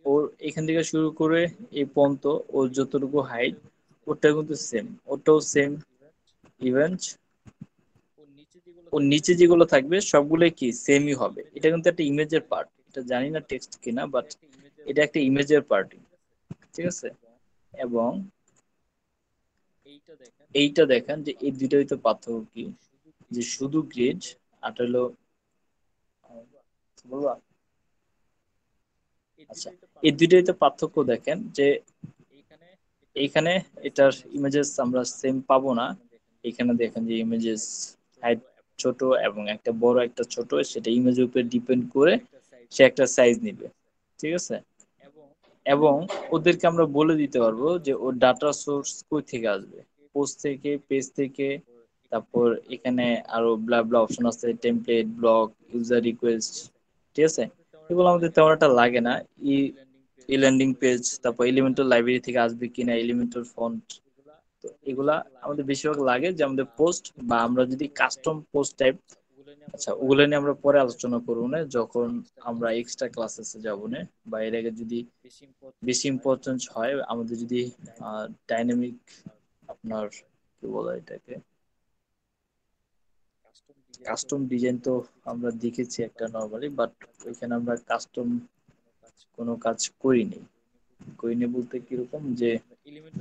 ওর এখান থেকে শুরু করে এই পর্যন্ত ওর যতটুকু হাইট, ওটা কিন্তু সেম, ওটাও সেম। ইভেন্ট, ওর নিচে যেগুলো থাকবে সবগুলোই কি সেমই হবে। এটা কিন্তু একটা ইমেজের পার্ট, এটা জানি না টেক্সট কিনা, বাট এটা একটা ইমেজের পার্ট, ঠিক আছে। এবং এইটা দেখেন যে এই দুইটার ভিতরে পার্থক্য কি, যে শুধু গ্রিড আর হলো, বলবা? আচ্ছা, এই দুইটার ভিতরে পার্থক্য দেখেন যে এইখানে এটার ইমেজেস আমরা সেম পাবো না। এখানে দেখেন যে ইমেজেস হাইট ছোট এবং একটা বড় একটা ছোট, সেটা ইমেজের উপরে ডিপেন্ড করে সে একটা সাইজ নিবে, ঠিক আছে। এবং ওদেরকে আমরা বলে দিতে পারবো যে ওর ডাটা সোর্স কই থেকে আসবে, পোস্ট থেকে, পেজ থেকে। তারপর এখানে আরো ব্লা ব্লা অপশন আছে, টেমপ্লেট, ব্লক, ইউজার রিকোয়েস্ট, ঠিক আছে। এগুলো আমাদের তেমন একটা লাগে না। ই ই ল্যান্ডিং পেজ, তারপর এলিমেন্টাল লাইব্রেরি থেকে আসবে কিনা, এলিমেন্টাল ফন্ট, তো এগুলা আমাদের বেশিরভাগ লাগে যে আমাদের পোস্ট বা আমরা যদি কাস্টম পোস্ট টাইপ। আচ্ছা, ওগুলো নিয়ে আমরা পরে আলোচনা করবো না, যখন আমরা এক্সট্রা ক্লাসেসে যাবো না, বা এর আগে যদি বেশি ইম্পর্টেন্স হয়, আমাদের যদি ডাইনামিক, আপনার কি বলা এটাকে, কাস্টম ডিজাইন, তো আমরা দেখেছি একটা নর্মালি, বাট ওইখানে আমরা কাস্টম কোনো কাজ করিনি। করিনি বলতে কিরকম, যে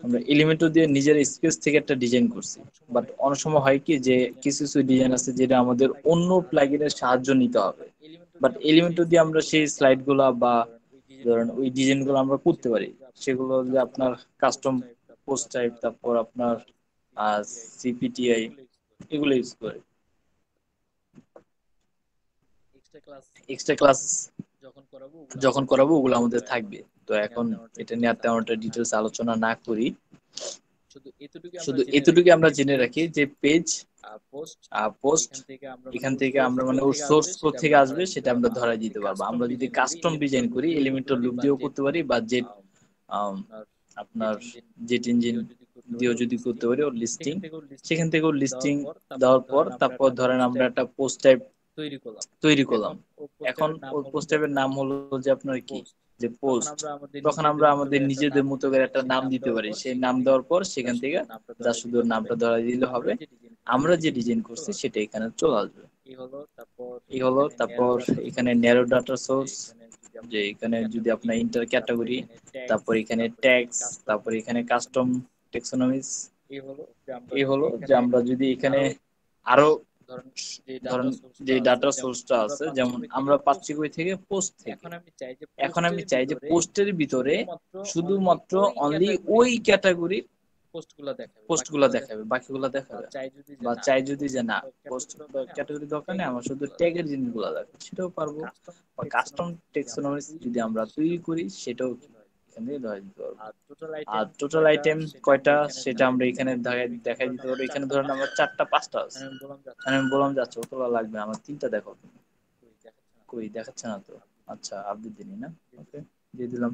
আমরা এলিমেন্টও দিয়ে নিজের স্পেস থেকে একটা ডিজাইন করছি। বাট অনেক সময় হয় কি যে কিছু কিছু ডিজাইন আছে যেটা আমাদের অন্য প্লাগইনের সাহায্য নিতে হবে, বাট এলিমেন্টও দিয়ে আমরা সেই স্লাইড গুলা বা ধরেন ওই ডিজাইন গুলো আমরা করতে পারি। সেগুলো যে আপনার কাস্টম পোস্ট টাইপ, তারপর আপনার সিপিটিআই, এগুলো ইউজ করে। এক্সট্রা ক্লাস যখন করাবো ওগুলো আমাদের থাকবে। তো এখন এটা নিয়ে আর তেমন একটা ডিটেলস আলোচনা না করি, শুধু এতটুকু আমরা জেনে রাখি যে পেজ, পোস্ট, এখান থেকে আমরা মানে ওর সোর্স কোড থেকে আসবে সেটা আমরা ধরাই দিতে পারবো। আমরা যদি কাস্টম ডিজাইন করি, এলিমেন্টাল লুপ দিয়েও করতে পারি, বা জেট আপনার জেট ইঞ্জিন দিয়েও যদি করতে পারি ওর লিস্টিং, সেখান থেকে ওর লিস্টিং দেওয়ার পর তারপর ধরেন আমরা একটা পোস্ট টাইপ তৈরি করলাম। এখন ওর পোস্ট টাইপের নাম হলো যে আপনার কি যে পোস্ট, তখন আমরা আমাদের নিজেদের মতো করে একটা নাম দিতে পারি। সেই নাম দেওয়ার পর সেখান থেকে যা শুধু নামটা ধরা দিলে হবে, আমরা যে ডিজাইন করছি সেটা এখানে চলে আসবে। এই হলো, তারপর এখানে ন্যারো ডাটা সোর্স, যে এখানে যদি আপনার ইন্টার ক্যাটাগরি, তারপর এখানে ট্যাগস, তারপর এখানে কাস্টম টেক্সোনমিস। এই হলো যে আমরা যদি এখানে আরো ধরেন যে ডাটা সোর্সটা আছে, যেমন আমরা পাচ্ছি কই থেকে, পোস্ট থেকে। এখন আমি চাই যে পোস্টের ভিতরে শুধুমাত্র অনলি ওই ক্যাটাগরির পোস্টগুলো দেখাবে, বাকিগুলো দেখাবে না। বা চাই যদি যে না, পোস্ট ক্যাটাগরি দরকার নেই, আমার শুধু ট্যাগের জিনিসগুলো দেখাবে, সেটাও পারবো। বা কাস্টম টেক্সোনমিস যদি আমরা তৈরি করি, সেটাও এখান থেকে ধরে দিতে পারবো। আর টোটাল আইটেম কয়টা সেটা আমরা এখানে দেখাই দিতে পারবো। এখানে ধরেন আমার 4টা 5টা আছে, আমি বললাম যে আচ্ছা অতগুলো লাগবে, আমার 3টা দেখো। কই দেখাচ্ছে না তো। আচ্ছা আপডেট দিনি না, ওকে দিয়ে দিলাম।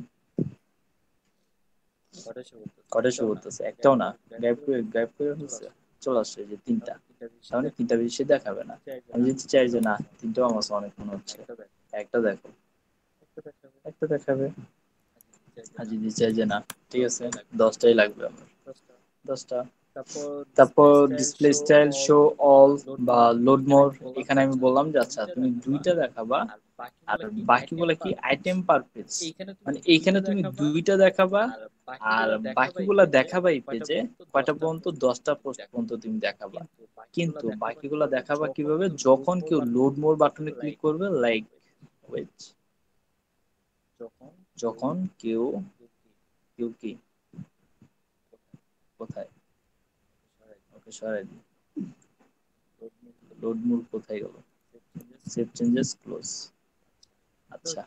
কটা শো করতেছে? একটাও না, গায়েব করে হচ্ছে, চলে আসছে যে 3টা। তাহলে 3টা বেশি দেখাবে না। আমি যদি চাই যে না 3টাও আমার কাছে অনেক মনে হচ্ছে, একটা দেখো, একটা দেখাবে। আর যদি চাই যে না ঠিক আছে 10টাই লাগবে আমার, 10টা। তারপর ডিসপ্লে স্টাইল শো অল বা লোড মোর, এখানে আমি বললাম যে আচ্ছা তুমি 2টা দেখাবা, আর বাকিগুলো কি আইটেম পার পেজ, মানে এইখানে তুমি 2টা দেখাবা, আর বাকিগুলা দেখাবা এই পেজে কয়টা পর্যন্ত, 10টা পোস্ট পর্যন্ত তুমি দেখাবা। কিন্তু বাকিগুলা দেখাবা কিভাবে, যখন কেউ লোড মোর বাটনে ক্লিক করবে, লাইক ওয়েট, যখন কেউ কেউ কি কোথায়, ওকে সরাই দিই, লোড মোর কোথায় গেল, সেভ চেঞ্জেস ক্লোজ। আচ্ছা,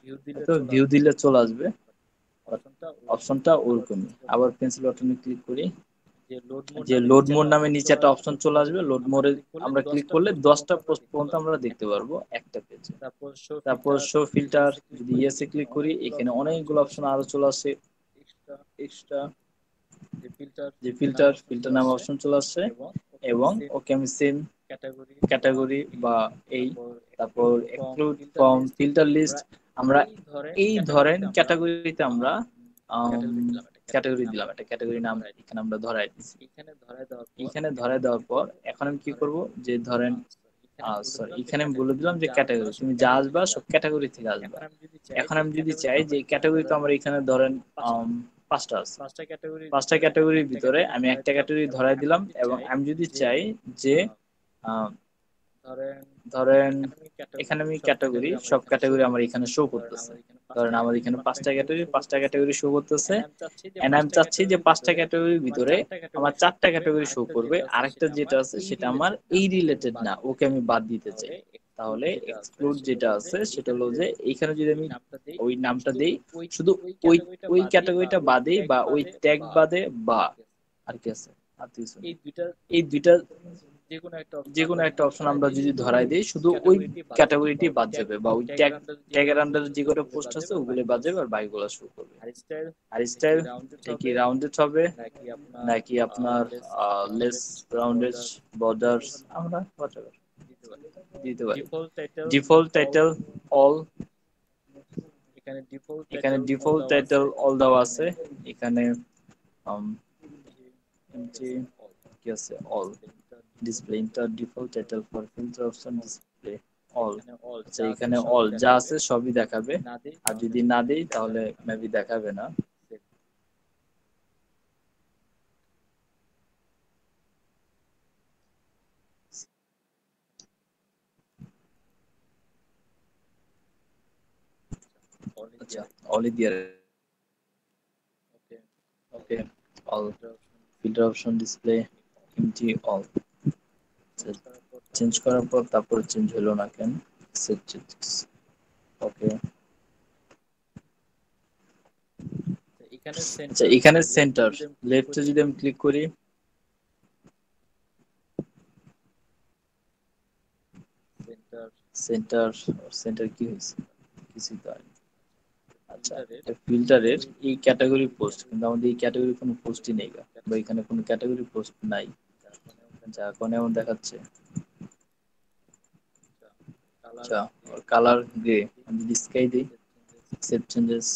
তো ভিউ দিলে চলে আসবে, অপশনটা ওরকমই। আবার পেন্সিল বাটনে ক্লিক করি, যে লোড মোড নামে নিচে একটা অপশন চলে আসবে, লোড মোডে আমরা ক্লিক করলে 10টা পোস্ট পর্যন্ত আমরা দেখতে পারবো একটা পেজে। তারপর শো ফিল্টার, যদি ইয়েসে ক্লিক করি, এখানে অনেকগুলো অপশন আরো চলে আসে এক্সট্রা, যে ফিল্টার নামে অপশন চলে আসছে। এবং ওকে আমি সেম ক্যাটাগরি বা এই, তারপর এক্সক্লুড ফ্রম ফিল্টার লিস্ট, আমরা এই ধরেন ক্যাটাগরিতে আমরা ক্যাটাগরি দিলাম, একটা ক্যাটাগরি নাম এখানে আমরা ধরাই দিচ্ছি। এখানে ধরাই দেওয়ার পর এখন আমি কি করব, যে ধরেন সরি, এখানে আমি বলে দিলাম যে ক্যাটাগরি, তুমি যা আসবা সব ক্যাটাগরি থেকে আসবা। এখন আমি যদি চাই যে ক্যাটাগরি, তো আমরা এখানে ধরেন 5টা আছে, 5টা ক্যাটাগরির ভিতরে আমি একটা ক্যাটাগরি ধরাই দিলাম। এবং আমি যদি চাই যে আহ, ধরেন এখানে আমি ক্যাটাগরি, সব ক্যাটাগরি আমার এখানে শো করতেছে। ধরেন আমার এখানে 5টা ক্যাটাগরি শো করতেছে, এন্ড আমি চাচ্ছি যে 5টা ক্যাটাগরির ভিতরে আমার 4টা ক্যাটাগরি শো করবে, আরেকটা যেটা আছে সেটা আমার এই রিলেটেড না, ওকে আমি বাদ দিতে চাই। তাহলে এক্সক্লুড যেটা আছে সেটা হলো যে এইখানে যদি আমি ওই নামটা দেই, শুধু ওই ওই ক্যাটাগরিটা বাদে বা ওই ট্যাগ বাদে, বা আর কি আছে, আর কিছু নেই। এই দুইটা যে কোনো একটা অপশন আমরা যদি ধরাই দিই, শুধু ওই ক্যাটাগরিটি বাদ যাবে, বা ওই ট্যাগের আন্ডারে যে কটা পোস্ট আছে ওগুলো বাদ যাবে, আর বাকিগুলো শো করবে। আর স্টাইল, এটা কি রাউন্ডেড হবে নাকি আপনার লেস রাউন্ডেড, বর্ডার্স, আমরা whatever দিতে পারি। ডিফল্ট টাইটেল অল, এখানে ডিফল্ট টাইটেল অল দেওয়া আছে। এখানে এমটি কি আছে, all display inter default title for filter option display all. আচ্ছা, এখানে অল যা আছে সবই দেখাবে, আর যদি না দেই তাহলে মেবি দেখাবে না। আচ্ছা, অলই দিয়ে, okay all, filter option display empty all. Change করার পর তারপর চেঞ্জ হলো না কেন, সেভ চেঞ্জেস, ওকে। আচ্ছা, এখানে সেন্টার লেফটে যদি আমি ক্লিক করি, সেন্টার, সেন্টার কি হয়েছে, কিছুই তো হয়নি। আচ্ছা, ফিল্টারের এই ক্যাটাগরি পোস্ট, কিন্তু আমাদের এই ক্যাটাগরি কোনো পোস্টই নেই, বা এখানে কোনো ক্যাটাগরি পোস্ট নাই, যা কোন এমন দেখাচ্ছে। আচ্ছা, কালার গ্রে, আমি যদি স্কাই দিই, সেভ চেঞ্জেস,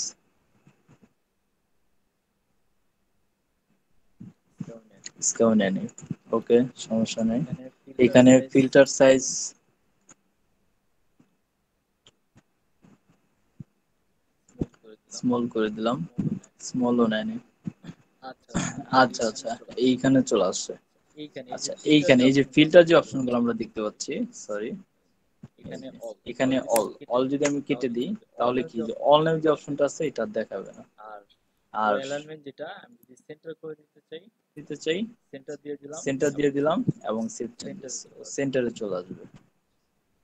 স্কাইও নেয়নি। ওকে, সমস্যা নেই। এখানে ফিল্টার এখানে সাইজ ফিল্টার সাইজ স্মল করে দিলাম, স্মল করে দিলাম, স্মলও নেয়। স্মলও নেয়নি। আচ্ছা আচ্ছা, এই যে আচ্ছা এখানে আচ্ছা, চলে আসছে। এইখানে চলে আসছে। এইখানে এই যে আচ্ছা, ফিল্টার এইখানে যে এই যে অপশনগুলো ফিল্টার আমরা যে দেখতে অপশনগুলো পাচ্ছি, আমরা দেখতে পাচ্ছি, সরি, এখানে অল এখানে যদি অল, আমি কেটে অল দিই, যদি আমি কেটে তাহলে দিই কি হবে? অল তাহলে নামে কি যে যে অপশনটা অল আছে নামে যে এটা অপশনটা দেখাবে। আছে এটা দেখাবে না। আর রো আর অ্যালাইনমেন্ট যেটা আমি যদি সেন্টার করে দিতে চাই, দিতে চাই, সেন্টার দিয়ে দিলাম সেন্টার এবং দিয়ে দিলাম শিফট এবং চেঞ্জেস সেভ চেঞ্জেস সেন্টারে চলে আসবে। সেন্টারে চলে আসবে।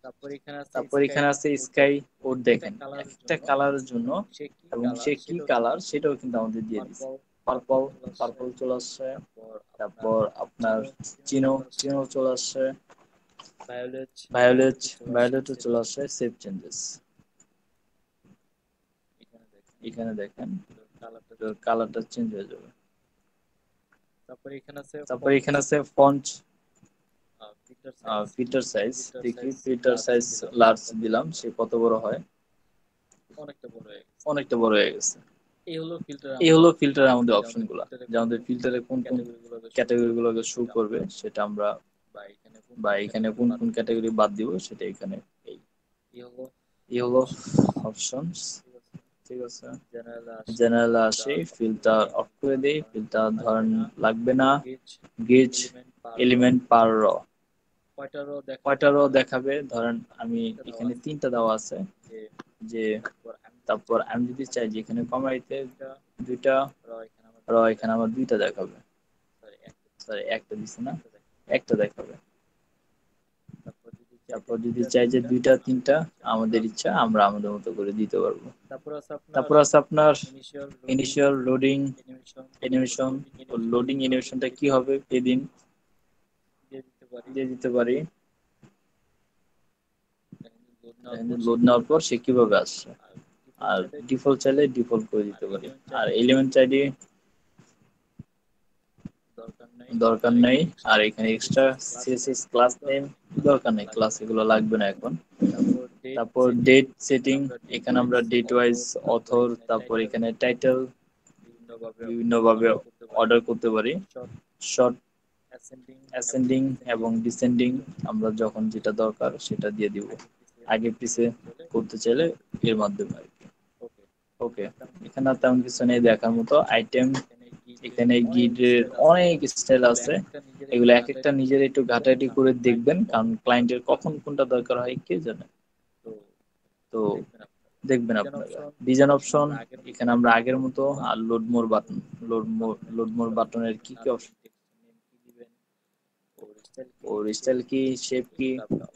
তারপর এখানে আছে তারপর স্কাই এখানে আছে ওর স্কাই, দেখেন ওর এক একটা দেখেন এক কালারের একটা জন্য, কালারের জন্য এবং সে কি এবং কালার সে কি সেটাও কিন্তু কালার আমাদের সেটাও দিয়ে কিন্তু দিচ্ছে। আমাদের দিয়ে দিছে। পার্পল, পার্পল পার্পল, চলে আসছে। পার্পল চলে আসছে। তারপর আপনার তারপর আপনার চিনো, চিনো চিনো, চলে আসছে। চিনো চলে আসছে। ভায়োলেট, ভায়োলেট, ভায়োলেটও চলে আসছে। ভায়োলেটও সেভ চলে আসছে, চেঞ্জেস। Save changes. এখানে দেখেন এখানে দেখেন কালারটা তো চেঞ্জ হয়ে কালারটা যাবে। চেঞ্জ হয়ে যাবে। তারপর এখানে আছে তারপর ফন্টস, এখানে আছে font, filter size. Filter size, filter দেখি সাইজ ফিল্টার লার্জ সাইজ দিলাম, সে লার্জ কত বড় দিলাম, হয়? সে কত বড় হয়? অনেকটা বড় হয়ে গেছে। অনেকটা বড় হয়ে গেছে। এই হলো ফিল্টার এই আমাদের হলো ফিল্টার অপশনগুলা, আমাদের যে আমাদের অপশনগুলো, ফিল্টারে যে কোন আমাদের কোন ফিল্টারে কোন কোন ক্যাটাগরিগুলোকে শো করবে ক্যাটাগরিগুলোকে শো সেটা আমরা, করবে সেটা আমরা, বা এখানে কোন বা কোন এখানে ক্যাটাগরি কোন বাদ কোন দিব ক্যাটাগরি সেটা। বাদ দিব সেটা এখানে। এই এই হলো এই হলো অপশনস। অপশনস। ঠিক আছে, ঠিক আছে, জেনারেল আসি, জেনারেল আসি, ফিল্টার অফ করে ফিল্টার দেই, অফ করে দিই, ধরেন ফিল্টার লাগবে ধরেন না, লাগবে না, গেজ গেজ এলিমেন্ট পার র, এলিমেন্ট পার র, কয়টা র দেখাবে কয়টা রো ধরেন দেখাবে, ধরেন আমি তিনটা দেওয়া এখানে আছে, তিনটা দেওয়া আছে, যে যে তারপর আমি যদি তারপর চাই যে আমি এখানে যদি চাই কমাই যে দিতে এখানে কমাই দিতে দুইটা দুইটা র, এখানে আমার র, দুইটা এখানে দেখাবে, আমার দুইটা দেখাবে। সরি একটা দিচ্ছে, সরি, একটা দিছে না, একটা দেখাবে। একটা দেখাবে। তারপর যদি চাই যে তারপর যদি দুইটা চাই যে তিনটা, দুইটা তিনটা, আমাদের ইচ্ছা আমাদের আমরা ইচ্ছা আমরা আমাদের মতো করে দিতে পারবো। তারপর আছে আপনার তারপর আছে আপনার initial loading initial loading animation. Animation. Loading অ্যানিমেশনটা লোডিং কি হবে অ্যানিমেশনটা কি পেদিন হবে, পেদিন দিয়ে দিতে পারি। দিয়ে দিতে পারি। লোড নেওয়ার পর সে লোড নেওয়ার কিভাবে পর সে আসছে, কিভাবে আসছে। আর ডিফল্ট আর চাইলে ডিফল্ট ডিফল্ট করে চাইলে দিতে পারি। ডিফল্ট করে আর দিতে পারি। এলিমেন্ট আর চাইলে এলিমেন্ট চাইলে দরকার নাই। দরকার আর নেই। এখানে আর এক্সট্রা এখানে extra CSS class name CSS class এগুলো নেম দরকার নেই, ক্লাস দরকার এগুলো নেই, লাগবে ক্লাস না এগুলো এখন। লাগবে না এখন। তারপর ডেট তারপর সেটিং, ডেট এখানে সেটিং, আমরা ডেট এখানে ওয়াইজ আমরা ডেট ওয়াইজ অথর, তারপর অথর, এখানে তারপর টাইটেল এখানে টাইটেল বিভিন্নভাবে বিভিন্নভাবে অর্ডার করতে পারি। অর্ডার করতে পারি। শর্ট, শর্ট, অ্যাসেন্ডিং এবং অ্যাসেন্ডিং ডিসেন্ডিং এবং ডিসেন্ডিং, যখন আমরা যেটা যখন দরকার যেটা সেটা দরকার সেটা দিয়ে দিব, আগে পিছে আগে পিছে করতে চাইলে করতে এর চাইলে মাধ্যমে। এর মাধ্যমে আর কি। ওকে, ওকে, এখানে তেমন কিছু এখানে আর নেই, তেমন দেখার কিছু মতো। নেই দেখার আইটেম, মতো। আইটেম, এখানে গিটের এখানে অনেক গিডের স্টাইল আছে, অনেক স্টাইল এগুলো আছে। এক একটা নিজের একটু এগুলো এক একটা ঘাটাঘাটি নিজের করে একটু দেখবেন, ঘাটাঘাটি কারণ করে দেখবেন, ক্লায়েন্টের কারণ কখন কোনটা ক্লায়েন্টের দরকার কখন কোনটা দরকার হয় কে জানে। তো তো দেখবেন আপনারা। দেখবেন ডিজাইন আপনারা। অপশন, ডিজাইন এখানে অপশন, আমরা আগের মতো এখানে আমরা আগের লোড মতো মোর আর বাটন, লোড মোর বাটন, লোড মোর বাটনের কি কি অপশন বাটনের দিবেন কি না কি দিবেন, অপশন, টেক্সট নেম কি দিবেন, ওর স্টাইল কি, ওর শেপ স্টাইল কি, কি, শেপ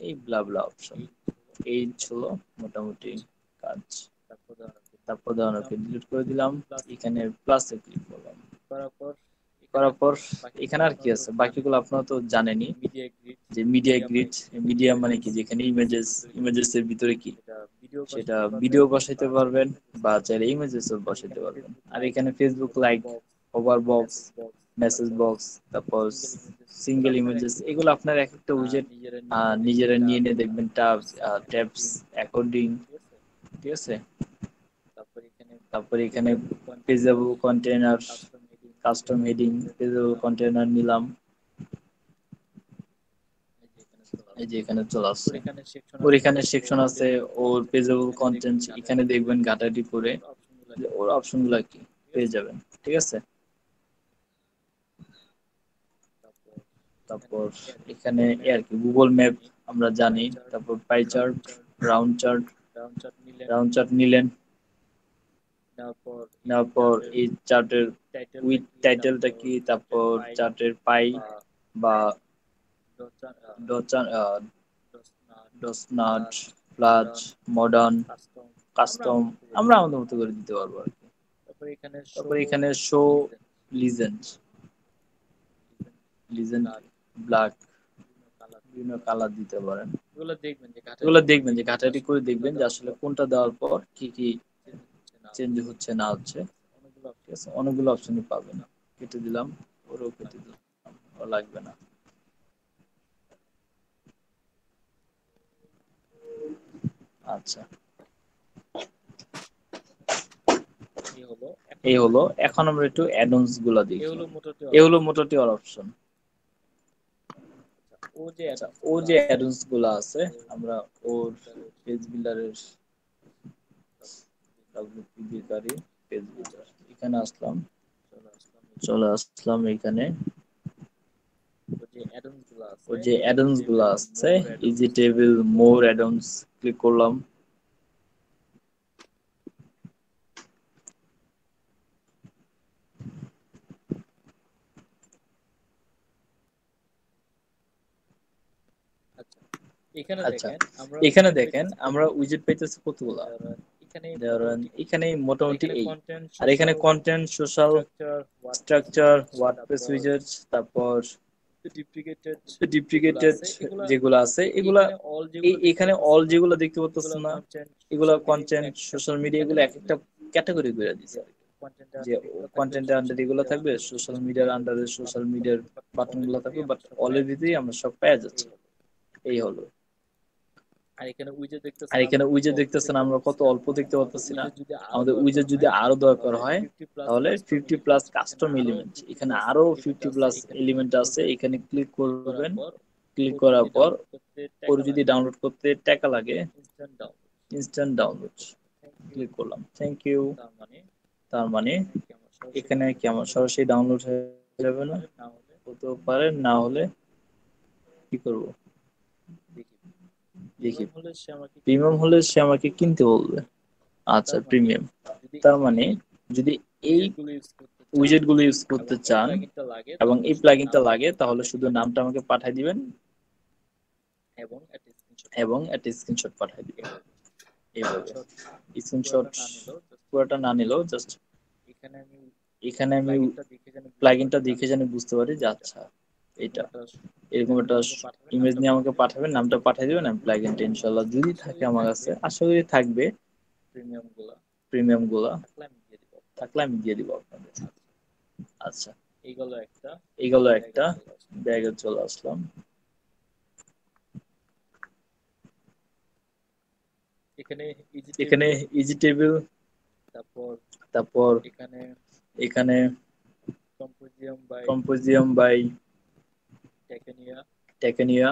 এই কি, ব্লা ব্লা এই অপশন। ব্লা ব্লা অপশন। এই হলো এই ছিল মোটামুটি মোটামুটি কাজ। কাজ। তারপর ধরেন ডিলিট তারপর করে ধরুন দিলাম, ডিলিট করে দিলাম, প্লাসে এখানে ক্লিক করলাম। প্লাসে ক্লিক করলাম। করার পর এখানে করার আর কি পর আছে, বাকিগুলো এখানে আর কি আপনারা তো আছে, বাকিগুলো জানেনই। আপনারা তো জানেনই। মিডিয়া গ্রিড, যে মিডিয়া মিডিয়া মানে গ্রিড, কি, যেখানে মিডিয়া মানে ইমেজেস, কি, যেখানে ইমেজেসের ইমেজেস, ভিতরে কি ইমেজেস এর ভিতরে কি, সেটা ভিডিও সেটা বসাইতে পারবেন, ভিডিও বা বসাইতে চাইলে পারবেন ইমেজেস বা চাইলে বসাইতে পারবেন। ইমেজেস আর বসাইতে এখানে পারবেন। ফেসবুক আর লাইক, এখানে Facebook over like, box, over box, message box, message তারপর বক্স, তারপর সিঙ্গেল ইমেজেস, এগুলো সিঙ্গেল আপনার এক ইমেজেস, একটা এগুলো উইজেট আপনার এক একটা উইজেট নিজেরা নিয়ে নিয়ে দেখবেন, নিজেরা নিয়ে টাব, নিয়ে দেখবেন tabs, tabs, tabs, according, according. ঠিক আছে। ঠিক আছে। তারপর এখানে তারপর এখানে pageable container, pageable container, custom heading, custom pageable heading, container pageable নিলাম। কন্টেইনার নিলাম। এই যে এখানে চলে এই যে আসছে। এখানে চলে ওর আসছে। এখানে সেকশন ওর আছে, এখানে ওর সেকশন আছে, পেজেবল ওর কন্টেন্ট, পেজেবল এখানে দেখবেন কন্টেন্ট, এখানে ঘাটাঘাটি দেখবেন করে ঘাটাঘাটি করে ওর অপশনগুলো যে কি ওর পেয়ে যাবেন, অপশনগুলো কি ঠিক পেয়ে আছে। যাবেন। ঠিক আছে। তারপর এখানে তারপর গুগল এখানে ম্যাপ আর কি গুগল আমরা ম্যাপ জানি, আমরা পাই জানি। চার্ট, তারপর pie chart, round chart, round chart, round chart নিলেন। রাউন্ড চার্ট নিলেন। নেওয়ার পর এই নেওয়ার পর চার্টের এই চার্টের উইথ টাইটেলটা উইথ কি, টাইটেলটা তারপর কি, চার্টের তারপর পাই চার্টের পাই বা বা ডচার, ডচার, doughnut, doughnut, plus, plus, modern, modern, custom, আমরা কাস্টম, আমাদের মতো করে আমরা দিতে আমাদের পারি। মতো করে দিতে পারবো আর কি। তারপর এখানে শো তারপর এখানে show legend, legend, legend legend black, black, বিভিন্ন কালার দিতে বিভিন্ন পারি। কালার দিতে পারেন। এগুলো দেখবেন যে এগুলো ঘাটাঘাটি করে দেখবেন যে দেখবেন যে ঘাটাঘাটি আসলে করে কোনটা দেখবেন যে দেওয়ার আসলে পর কোনটা দেওয়ার পর কি কি চেঞ্জ হচ্ছে না চেঞ্জ হচ্ছে। হচ্ছে না হচ্ছে। অনেকগুলো ঠিক অপশন আছে, আছে, অনেকগুলো অপশনই কেটে পাবেন। দিলাম, কেটে দিলাম, ওরও কেটে লাগবে না। দিলাম, ও লাগবে না। আচ্ছা। এই হলো এই হলো। এখন আমরা একটু অ্যাডন্স গুলা দেখি। এই হলো মোটামুটি অল অপশন। আচ্ছা, ও যে অ্যাডন্স গুলা আছে, আমরা ওর পেজ বিল্ডারের WP বেকারি পেজ বিল্ডার এখানে আসলাম, চলে আসলাম এখানে। ও যে অ্যাডন্স গুলা আছে, ইজি টেবিল, মোর অ্যাডন্স ক্লিক করলাম। আচ্ছা, এখানে দেখেন আমরা উইজেট পাইতেছি কতগুলা। এখানে মোটামুটি এই, আর এখানে কন্টেন্ট, সোশ্যাল, স্ট্রাকচার, ওয়ার্ডপ্রেস উইজেট, তারপর ডিপ্লিকেটেড যেগুলো আছে এগুলা, এখানে অল যেগুলো দেখতে পাচ্ছ না, এগুলা কন্টেন্ট, সোশ্যাল মিডিয়া, এগুলো এক একটা ক্যাটাগরি করে দিছে। যে কন্টেন্টের আন্ডারে এগুলো থাকবে, সোশ্যাল মিডিয়ার আন্ডারে সোশ্যাল মিডিয়ার বাটন গুলো থাকবে, বাট অলের ভিতরেই আমরা সব পেয়ে যাচ্ছি। এই হলো। আর এখানে উইজেট দেখতেছেন আমরা কত অল্প দেখতে পাচ্ছি না। আমাদের উইজেট যদি আরো দরকার হয় তাহলে 50+ কাস্টম এলিমেন্ট, এখানে আরো 50+ এলিমেন্ট আছে, এখানে ক্লিক করবেন। ক্লিক করার পর ওর যদি ডাউনলোড করতে টাকা লাগে, ইনস্ট্যান্ট ডাউনলোড ক্লিক করলাম, থ্যাংক ইউ। তার মানে এখানে কি আমার সরাসরি ডাউনলোড হয়ে যাবে না? হতেও পারে, না হলে কি করব দেখি। প্রিমিয়াম হলে সে আমাকে কিনতে বলবে। আচ্ছা, প্রিমিয়াম। তার মানে যদি এই উইজেট গুলো ইউজ করতে চান এবং এই প্লাগইনটা লাগে, তাহলে শুধু নামটা আমাকে পাঠিয়ে দিবেন এবং একটা স্ক্রিনশট পাঠিয়ে দিবেন। এইভাবে স্ক্রিনশট পুরোটা না নিলেও জাস্ট এখানে আমি প্লাগইনটা দেখে জানি বুঝতে পারি যে আচ্ছা এটা এরকম একটা ইমেজ নিয়ে আমাকে পাঠাবেন, নামটা পাঠিয়ে দিবেন, আমি প্লাগইনটা ইনশাআল্লাহ যদি থাকে আমার কাছে, আশা করি থাকবে, প্রিমিয়াম গুলা থাকলে আমি দিয়ে দিব আপনাদের। আচ্ছা, এই গেল একটা, ব্যাগে চলে আসলাম। এখানে ইজি টেবিল, তারপর এখানে কম্পোজিয়াম বাই টেকেনিয়া,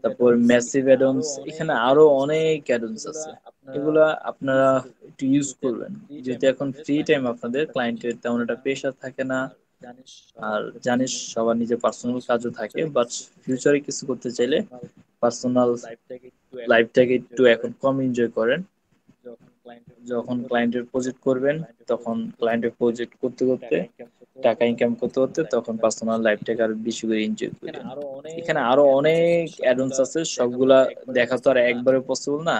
তারপর ম্যাসিভ অ্যাডন্স, এখানে আরো অনেক অ্যাডন্স আছে। এগুলা আপনারা একটু ইউজ করবেন, যেহেতু এখন ফ্রি টাইম আপনাদের, ক্লায়েন্টের তেমন একটা প্রেশার থাকে না। আর জানিস সবার নিজের পার্সোনাল কাজও থাকে, বাট ফিউচারে কিছু করতে চাইলে পার্সোনাল লাইফটাকে একটু এখন কম এনজয় করেন। যখন ক্লায়েন্টের প্রজেক্ট করবেন, তখন ক্লায়েন্টের প্রজেক্ট করতে করতে, টাকা ইনকাম করতে করতে, তখন পার্সোনাল লাইফটাকে আরো বেশি করে এনজয় করেন। এখানে আরো অনেক অ্যাডন্স আছে, সবগুলা দেখা তো আর একবারে পসিবল না।